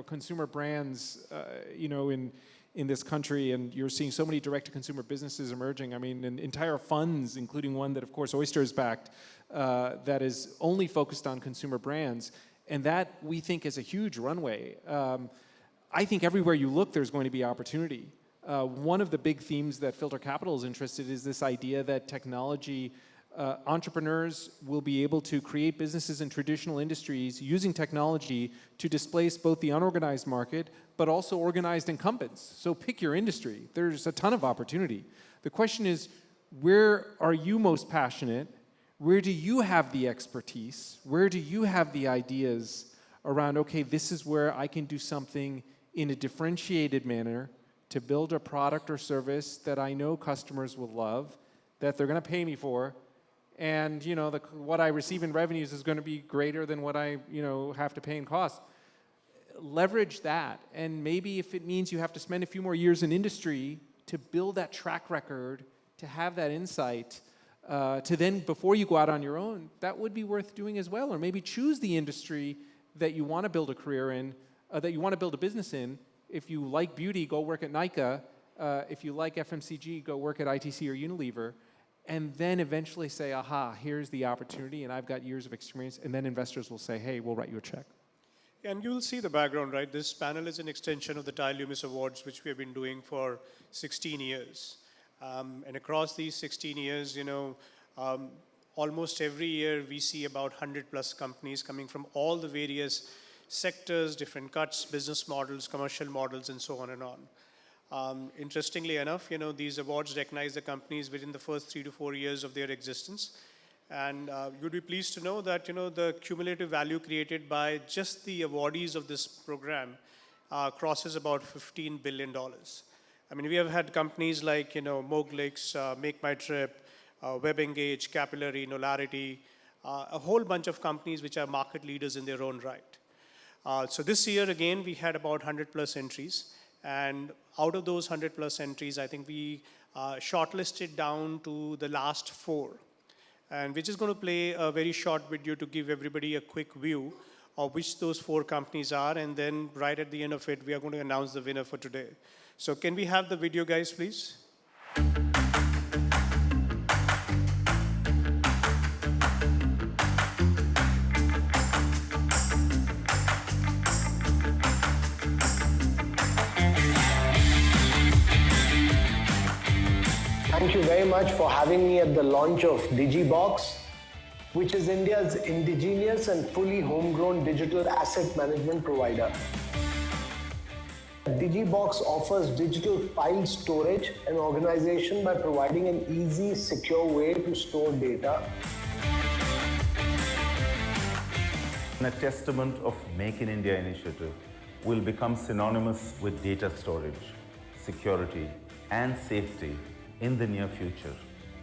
consumer brands, in this country, and you're seeing so many direct-to-consumer businesses emerging. I mean, entire funds, including one that, of course, Oyster has backed, that is only focused on consumer brands, and that we think is a huge runway. I think everywhere you look, there's going to be opportunity. One of the big themes that Filter Capital is interested in is this idea that technology. Entrepreneurs will be able to create businesses in traditional industries using technology to displace both the unorganized market, but also organized incumbents. So pick your industry. There's a ton of opportunity. The question is, where are you most passionate? Where do you have the expertise? Where do you have the ideas around, okay, this is where I can do something in a differentiated manner to build a product or service that I know customers will love, that they're going to pay me for, and what I receive in revenues is going to be greater than what I have to pay in costs. Leverage that, and maybe if it means you have to spend a few more years in industry to build that track record, to have that insight, to then before you go out on your own, that would be worth doing as well. Or maybe choose the industry that you want to build a career in, that you want to build a business in. If you like beauty, go work at Nykaa. If you like FMCG, go work at ITC or Unilever. And then eventually say, aha, here's the opportunity, and I've got years of experience. And then investors will say, hey, we'll write you a check. And you'll see the background, right? This panel is an extension of the TiE Loomis Awards, which we have been doing for 16 years. And across these 16 years, almost every year we see about 100 plus companies coming from all the various sectors, different cuts, business models, commercial models, and so on and on. Interestingly enough, these awards recognize the companies within the first 3 to 4 years of their existence. And you'd be pleased to know that, the cumulative value created by just the awardees of this program crosses about $15 billion. I mean, we have had companies like, Moglix, Make My Trip, WebEngage, Capillary, Nolarity, a whole bunch of companies which are market leaders in their own right. So this year, again, we had about 100 plus entries. And out of those 100 plus entries, I think we shortlisted down to the last 4. And we're just going to play a very short video to give everybody a quick view of which those 4 companies are. And then right at the end of it, we are going to announce the winner for today. So can we have the video, guys, please? Thank you very much for having me at the launch of DigiBox, which is India's indigenous and fully homegrown digital asset management provider. DigiBox offers digital file storage and organization by providing an easy, secure way to store data. A testament of Make in India initiative will become synonymous with data storage, security, and safety in the near future.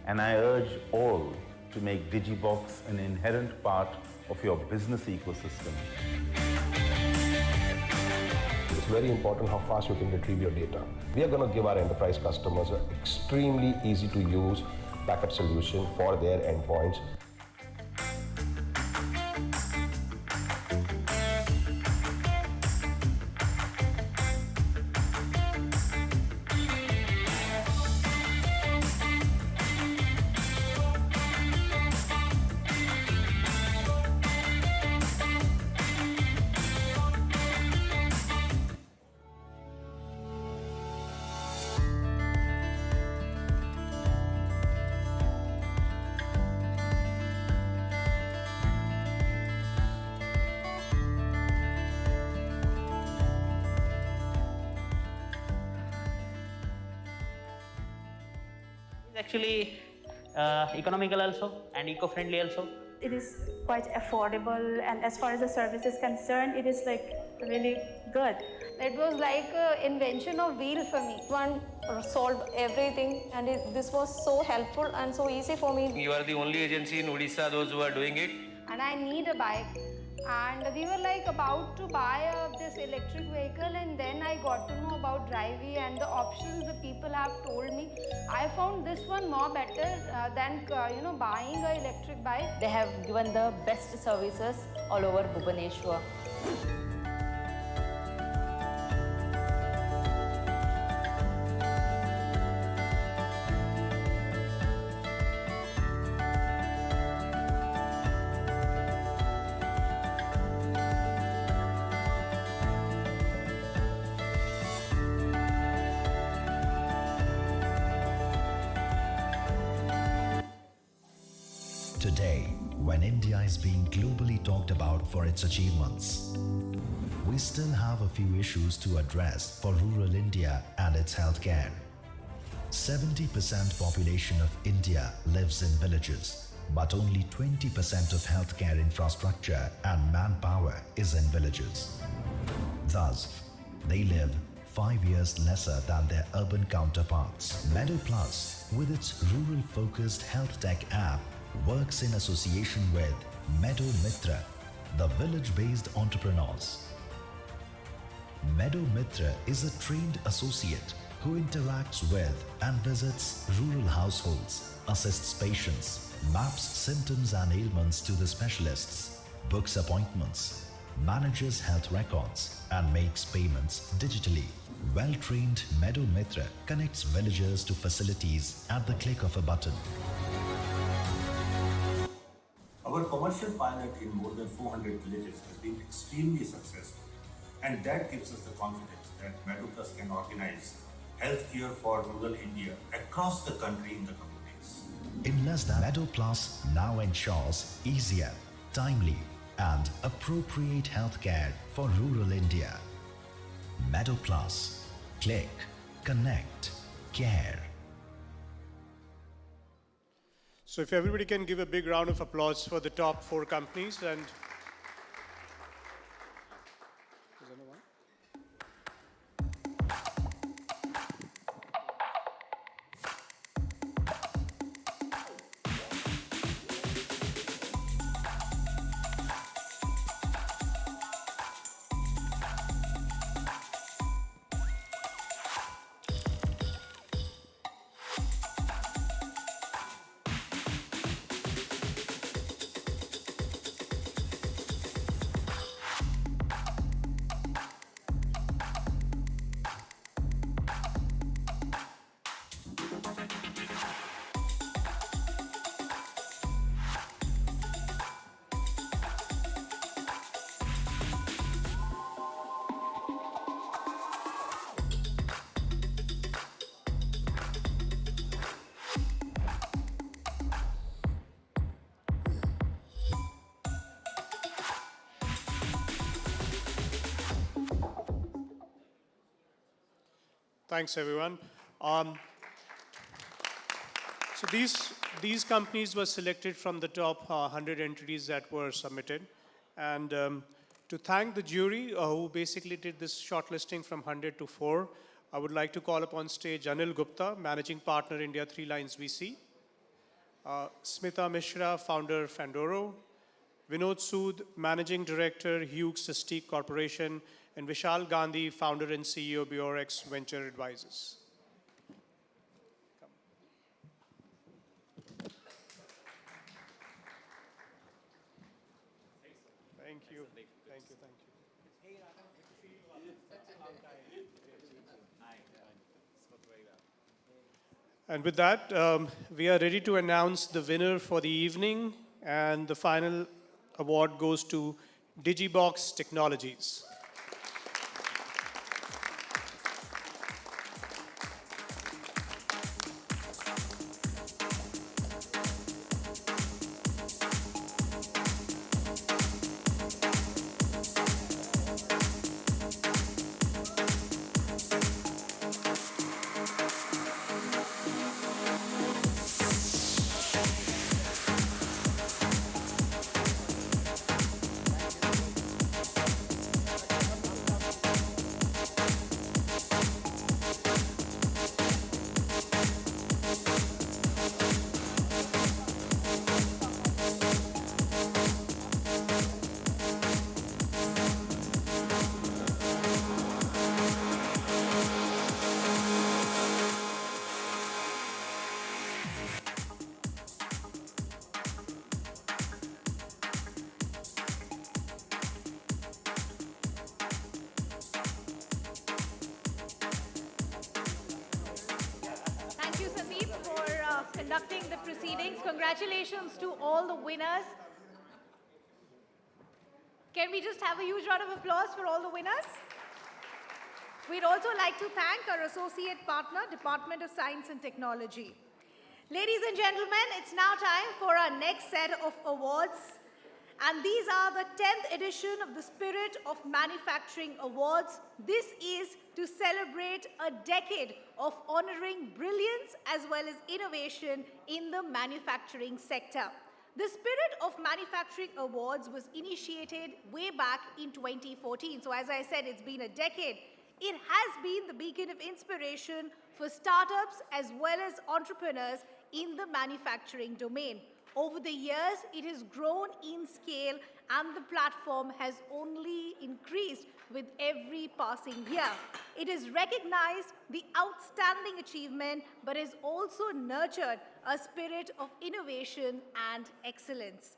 And I urge all to make DigiBox an inherent part of your business ecosystem. It's very important how fast you can retrieve your data. We are going to give our enterprise customers an extremely easy to use backup solution for their endpoints. Actually, economical also and eco-friendly also. It is quite affordable, and as far as the service is concerned, it is like really good. It was like an invention of wheel for me. One solved everything, and this was so helpful and so easy for me. You are the only agency in Odisha, those who are doing it. And I need a bike. And we were like about to buy this electric vehicle, and then I got to know about Drivey and the options the people have told me. I found this one more better than buying an electric bike. They have given the best services all over Bhubaneswar. Today, when India is being globally talked about for its achievements, we still have a few issues to address for rural India and its healthcare. 70% population of India lives in villages, but only 20% of healthcare infrastructure and manpower is in villages. Thus, they live 5 years lesser than their urban counterparts. Meadow Plus, with its rural-focused health tech app, works in association with Meadow Mitra, the village-based entrepreneurs. Meadow Mitra is a trained associate who interacts with and visits rural households, assists patients, maps symptoms and ailments to the specialists, books appointments, manages health records, and makes payments digitally. Well-trained Meadow Mitra connects villagers to facilities at the click of a button. Our commercial pilot in more than 400 villages has been extremely successful, and that gives us the confidence that Meadow+ can organize healthcare for rural India across the country in the coming days. In less than Meadow Plus now ensures easier, timely, and appropriate healthcare for rural India. Meadow Plus. Click, connect, care. So if everybody can give a big round of applause for the top 4 companies. And thanks, everyone. So these companies were selected from the top 100 entities that were submitted. And to thank the jury who basically did this shortlisting from 100 to 4, I would like to call upon stage Anil Gupta, Managing Partner, India 3 Lines VC, Smita Mishra, Founder, Fandoro, Vinod Sood, Managing Director, Hughes Sistik Corporation, and Vishal Gandhi, Founder and CEO, Biorex Venture Advisors. Thank you. Thank you. Thank you. And with that, we are ready to announce the winner for the evening, and the final award goes to Digibox Technologies. proceedings. Congratulations to all the winners. Can we just have a huge round of applause for all the winners? We'd also like to thank our associate partner, Department of Science and Technology. Ladies and gentlemen, it's now time for our next set of awards. And these are the 10th edition of the Spirit of Manufacturing Awards. This is to celebrate a decade of honoring brilliance as well as innovation in the manufacturing sector. The Spirit of Manufacturing Awards was initiated way back in 2014. So as I said, it's been a decade. It has been the beacon of inspiration for startups as well as entrepreneurs in the manufacturing domain. Over the years, it has grown in scale and the platform has only increased with every passing year. It has recognized the outstanding achievement, but has also nurtured a spirit of innovation and excellence.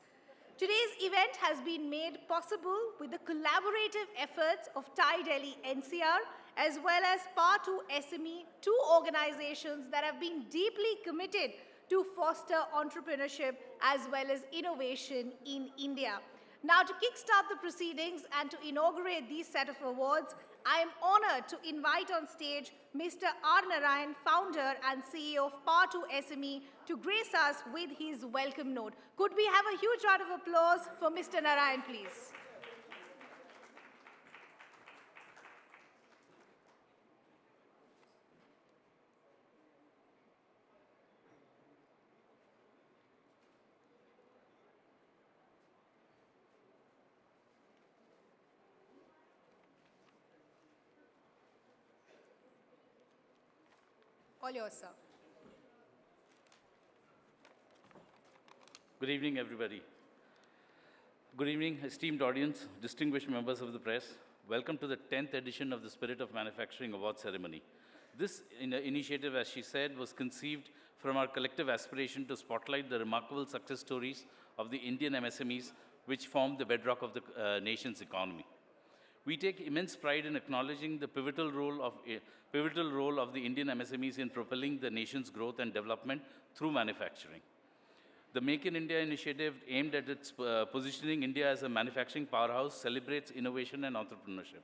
Today's event has been made possible with the collaborative efforts of Delhi-NCR as well as Par2 SME, two organizations that have been deeply committed to foster entrepreneurship as well as innovation in India. Now, to kickstart the proceedings and to inaugurate these set of awards, I am honored to invite on stage Mr. R. Narayan, founder and CEO of Par2 SME, to grace us with his welcome note. Could we have a huge round of applause for Mr. Narayan, please? All yours, sir. Good evening, everybody. Good evening, esteemed audience, distinguished members of the press. Welcome to the 10th edition of the Spirit of Manufacturing Award ceremony. This initiative, as she said, was conceived from our collective aspiration to spotlight the remarkable success stories of the Indian MSMEs, which form the bedrock of the nation's economy. We take immense pride in acknowledging the pivotal role of the Indian MSMEs in propelling the nation's growth and development through manufacturing. The Make in India initiative, aimed at its positioning India as a manufacturing powerhouse, celebrates innovation and entrepreneurship.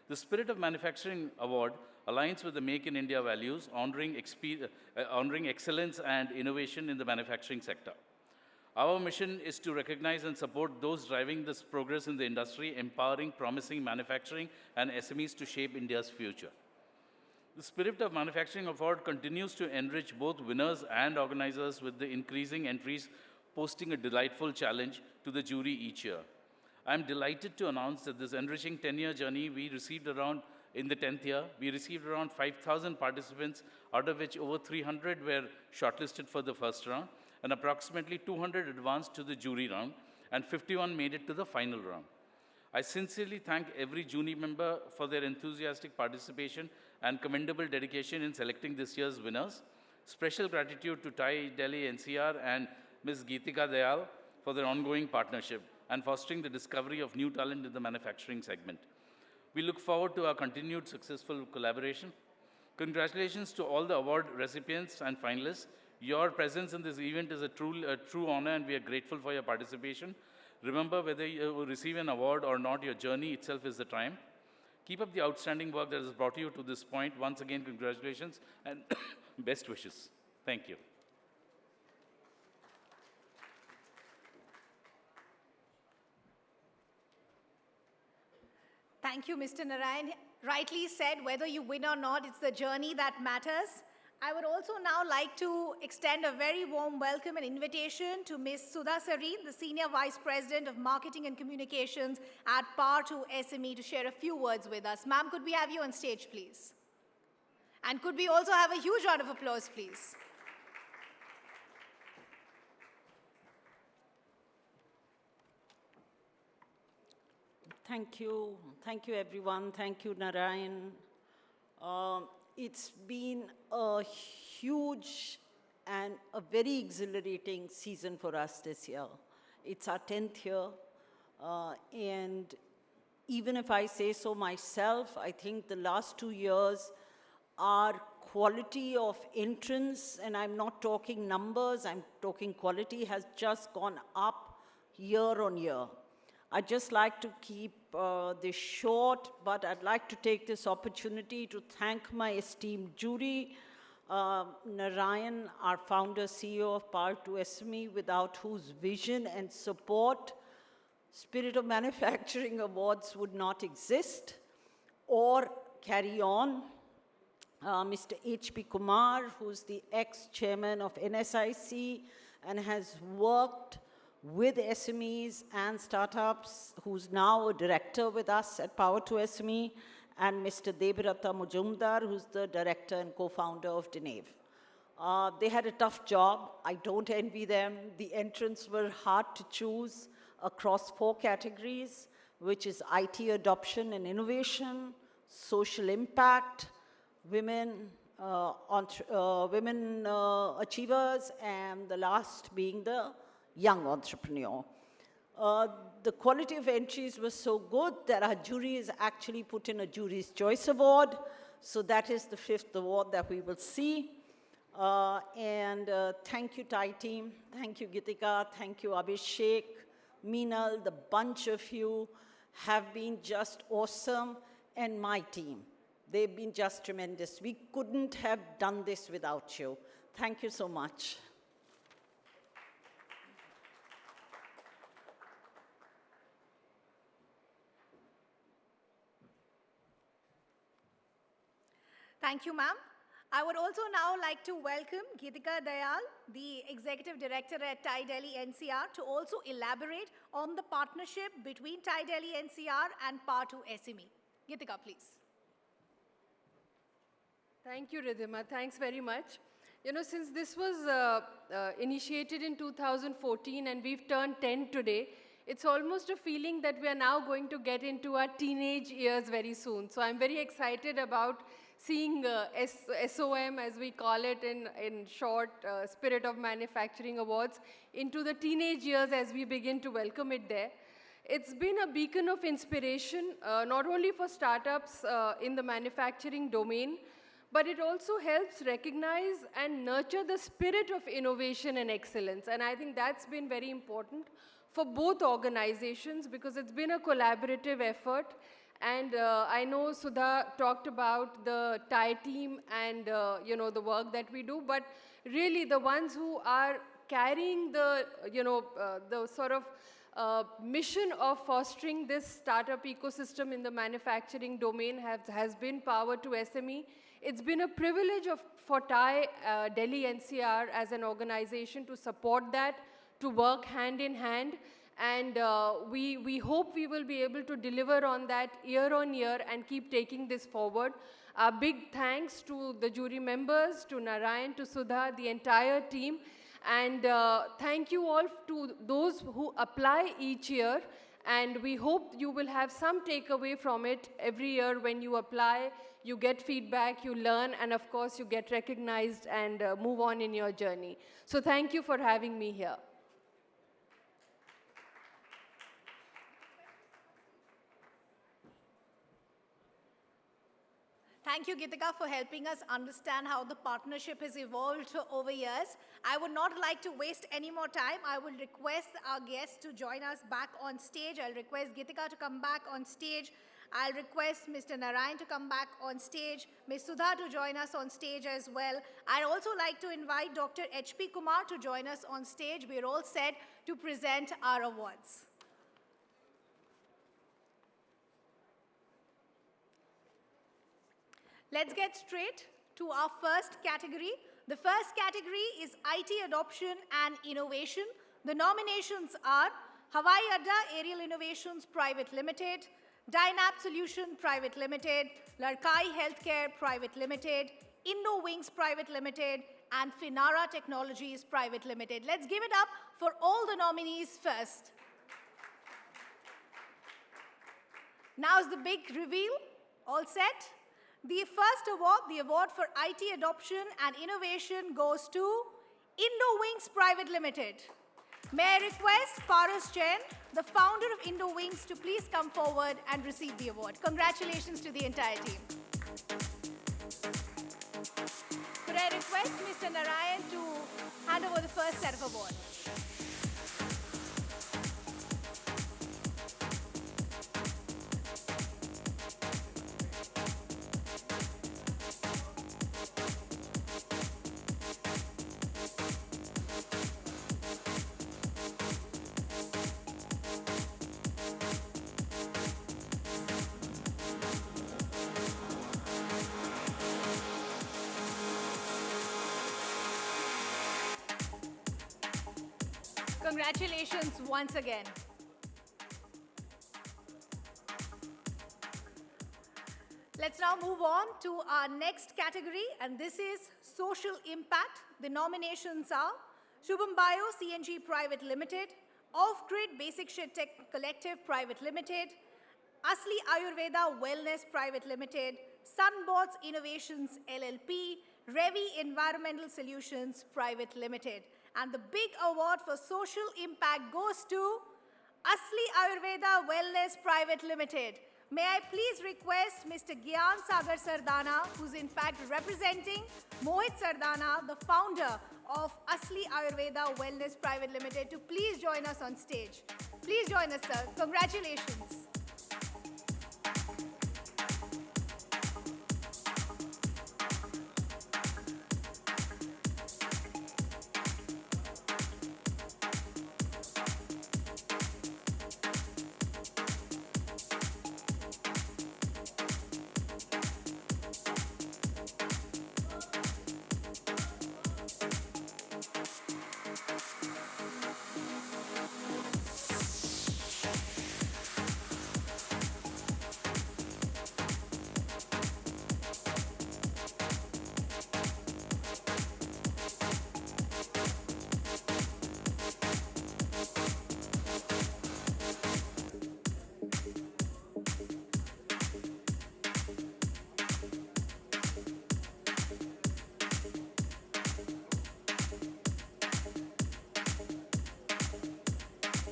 The Spirit of Manufacturing Award aligns with the Make in India values, honoring excellence and innovation in the manufacturing sector. Our mission is to recognize and support those driving this progress in the industry, empowering promising manufacturing and SMEs to shape India's future. The Spirit of Manufacturing Award continues to enrich both winners and organizers, with the increasing entries posting a delightful challenge to the jury each year. I'm delighted to announce that this enriching 10-year journey, in the 10th year, we received around 5,000 participants, out of which over 300 were shortlisted for the first round, and approximately 200 advanced to the jury round, and 51 made it to the final round. I sincerely thank every jury member for their enthusiastic participation and commendable dedication in selecting this year's winners. Special gratitude to Delhi-NCR and Ms. Geetika Dayal for their ongoing partnership and fostering the discovery of new talent in the manufacturing segment. We look forward to our continued successful collaboration. Congratulations to all the award recipients and finalists. Your presence in this event is a true honor, and we are grateful for your participation. Remember, whether you receive an award or not, your journey itself is the triumph. Keep up the outstanding work that has brought you to this point. Once again, congratulations and best wishes. Thank you. Thank you, Mr. Narayan. Rightly said, whether you win or not, it's the journey that matters. I would also now like to extend a very warm welcome and invitation to Ms. Sudha Sareen, the Senior Vice President of Marketing and Communications at Par2 SME, to share a few words with us. Ma'am, could we have you on stage, please? And could we also have a huge round of applause, please? Thank you. Thank you, everyone. Thank you, Narayan. It's been a huge and a very exhilarating season for us this year. It's our 10th year, and even if I say so myself, I think the last 2 years are quality of entrance, and I'm not talking numbers, I'm talking quality, has just gone up year on year. I'd just like to keep this short, but I'd like to take this opportunity to thank my esteemed jury, Narayan, our founder, CEO of Power to SME, without whose vision and support, Spirit of Manufacturing Awards would not exist or carry on. Mr. H.P. Kumar, who's the ex-chairman of NSIC and has worked with SMEs and startups, who's now a director with us at Power to SME, and Mr. Debrata Mujumdar, who's the director and co-founder of Denave. They had a tough job. I don't envy them. The entrants were hard to choose across 4 categories, which is IT adoption and innovation, social impact, women achievers, and the last being the young entrepreneur. The quality of entries was so good that our jury has actually put in a Jury's Choice Award. So that is the 5th award that we will see. Thank you, TiE team. Thank you, Gitika. Thank you, Abhishek, Meenal. The bunch of you have been just awesome. And my team, they've been just tremendous. We couldn't have done this without you. Thank you so much. Thank you, ma'am. I would also now like to welcome Gitika Dayal, the Executive Director at TiE Delhi-NCR, to also elaborate on the partnership between TiE Delhi-NCR and Power to SME. Gitika, please. Thank you, Ridhima. Thanks very much. You know, since this was initiated in 2014 and we've turned 10 today, it's almost a feeling that we are now going to get into our teenage years very soon. So I'm very excited about seeing SOM, as we call it in short, Spirit of Manufacturing Awards, into the teenage years as we begin to welcome it there. It's been a beacon of inspiration, not only for startups in the manufacturing domain, but it also helps recognize and nurture the spirit of innovation and excellence. And I think that's been very important for both organizations because it's been a collaborative effort. And I know Sudha talked about the TiE team and you know, the work that we do, but really the ones who are carrying the, you know, the sort of mission of fostering this startup ecosystem in the manufacturing domain has been Power to SME. It's been a privilege for TiE Delhi-NCR as an organization to support that, to work hand in hand. And we hope we will be able to deliver on that year on year and keep taking this forward. A big thanks to the jury members, to Narayan, to Sudha, the entire team. And thank you all to those who apply each year. And we hope you will have some takeaway from it every year when you apply. You get feedback, you learn, and of course you get recognized and move on in your journey. So thank you for having me here. Thank you, Gitika, for helping us understand how the partnership has evolved over years. I would not like to waste any more time. I will request our guests to join us back on stage. I'll request Gitika to come back on stage. I'll request Mr. Narayan to come back on stage, Ms. Sudha to join us on stage as well. I'd also like to invite Dr. H.P. Kumar to join us on stage. We're all set to present our awards. Let's get straight to our first category. The first category is IT adoption and innovation. The nominations are Hawaii Adda Aerial Innovations Private Limited, Dynap Solution Private Limited, Larkai Healthcare Private Limited, InnoWings Private Limited, and Finara Technologies Private Limited. Let's give it up for all the nominees first. Now's the big reveal. All set? The first award, the award for IT adoption and innovation, goes to InnoWings Private Limited. May I request Paras Jain, the founder of InnoWings, to please come forward and receive the award. Congratulations to the entire team. Could I request Mr. Narayan to hand over the first set of awards? Congratulations once again. Let's now move on to our next category, and this is social impact. The nominations are Shubham Bio CNG Private Limited, Off-Grid Basic Shit Tech Collective Private Limited, Asli Ayurveda Wellness Private Limited, Sunbots Innovations LLP, Revi Environmental Solutions Private Limited. And the big award for social impact goes to Asli Ayurveda Wellness Private Limited. May I please request Mr. Gyan Sagar Sardana, who's in fact representing Mohit Sardana, the founder of Asli Ayurveda Wellness Private Limited, to please join us on stage. Please join us, sir. Congratulations.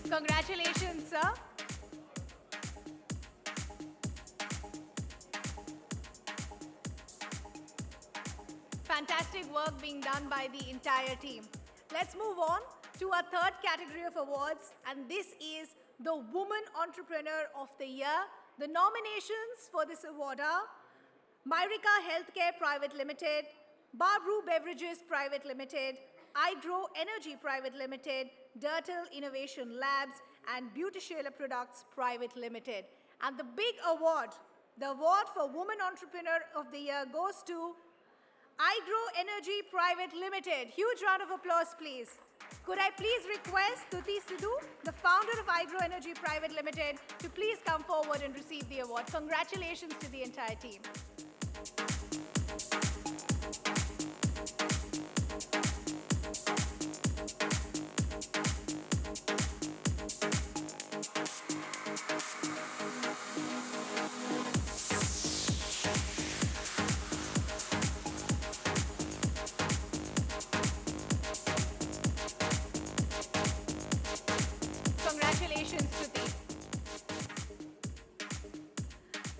Congratulations, sir. Fantastic work being done by the entire team. Let's move on to our third category of awards, and this is the Woman Entrepreneur of the Year. The nominations for this award are Myrika Healthcare Private Limited, Barbrew Beverages Private Limited, iGrow Energy Private Limited, Dirtle Innovation Labs, and Beauticiela Products Private Limited. And the big award, the award for Woman Entrepreneur of the Year, goes to iGrow Energy Private Limited. Huge round of applause, please. Could I please request Tuti Sidhu, the founder of iGrow Energy Private Limited, to please come forward and receive the award. Congratulations to the entire team.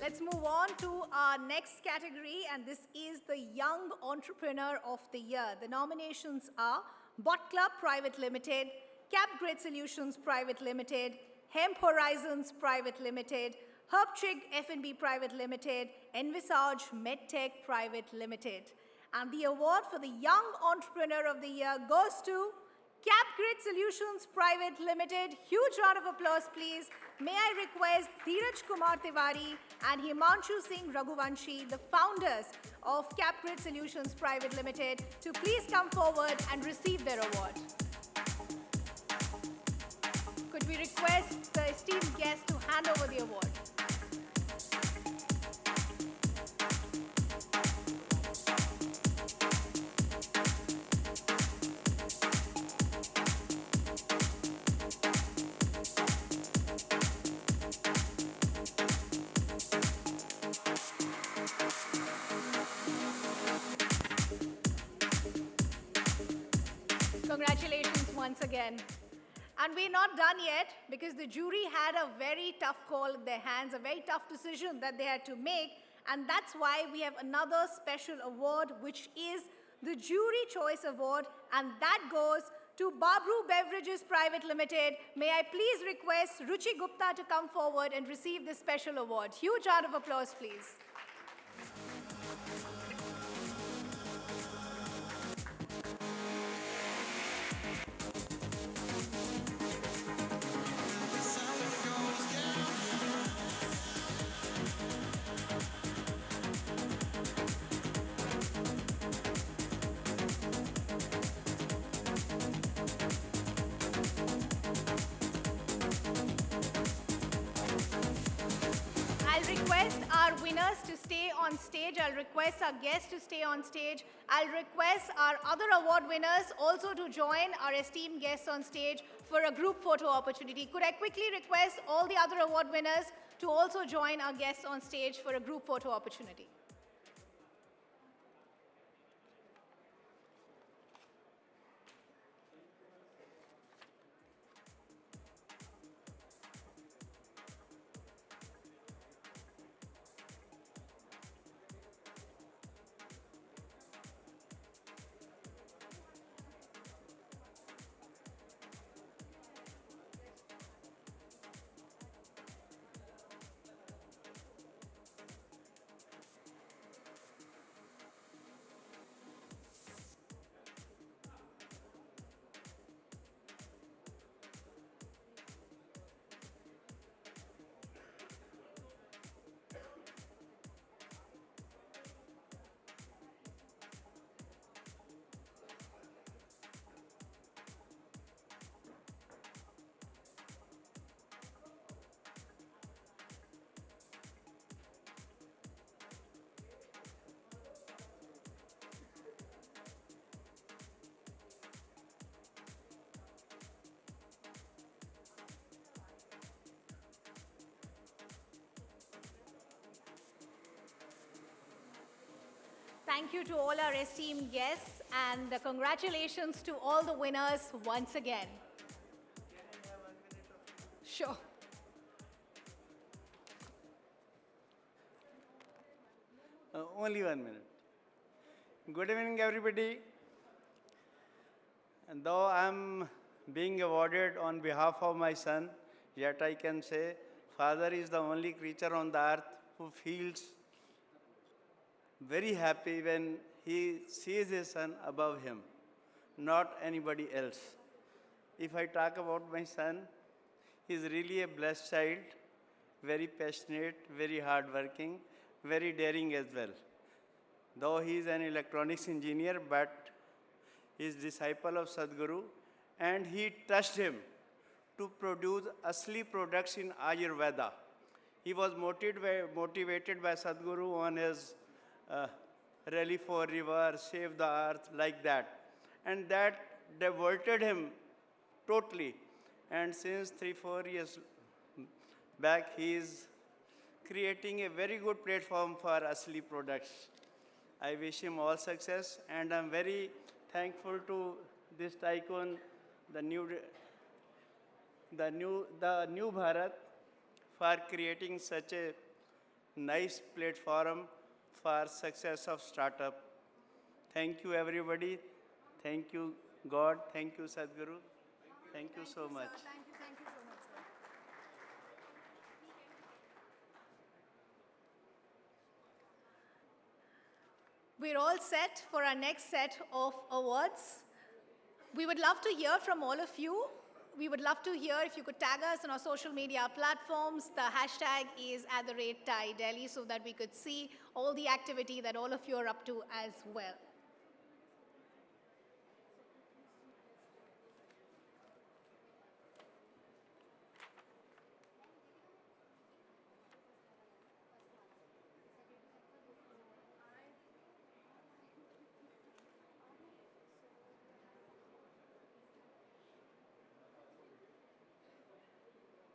Let's move on to our next category, and this is the Young Entrepreneur of the Year. The nominations are Bot Club Private Limited, CapGrid Solutions Private Limited, Hemp Horizons Private Limited, HerbChig F&B Private Limited, Envisage MedTech Private Limited. And the award for the Young Entrepreneur of the Year goes to CapGrid Solutions Private Limited. Huge round of applause, please. May I request Dheeraj Kumar Tiwari and Himanshu Singh Raghuvanshi, the founders of CapGrid Solutions Private Limited, to please come forward and receive their award. Could we request the esteemed guest to hand over the award? Congratulations once again. And we're not done yet, because the jury had a very tough call in their hands, a very tough decision that they had to make. And that's why we have another special award, which is the Jury Choice Award, and that goes to Babru Beverages Private Limited. May I please request Ruchi Gupta to come forward and receive this special award. Huge round of applause, please. Request our winners to stay on stage. I'll request our guests to stay on stage. I'll request our other award winners also to join our esteemed guests on stage for a group photo opportunity. Could I quickly request all the other award winners to also join our guests on stage for a group photo opportunity? Thank you to all our esteemed guests, and congratulations to all the winners once again. Sure. Only 1 minute. Good evening, everybody. And though I'm being awarded on behalf of my son, yet I can say, Father is the only creature on the earth who feels very happy when he sees his son above him, not anybody else. If I talk about my son, he's really a blessed child, very passionate, very hardworking, very daring as well. Though he is an electronics engineer, but he is disciple of Sadhguru, and he trusted him to produce asli products in Ayurveda. He was motivated by Sadhguru on his rally for river, save the earth, like that. And that diverted him totally. And since 3-4 years back, he is creating a very good platform for asli products. I wish him all success, and I'm very thankful to this TiEcon, the new Bharat, for creating such a nice platform for success of startup. Thank you, everybody. Thank you, God. Thank you, Sadhguru. Thank you so much. Thank you so much, sir. We're all set for our next set of awards. We would love to hear from all of you. We would love to hear if you could tag us on our social media platforms. The hashtag is @TiDelhi so that we could see all the activity that all of you are up to as well.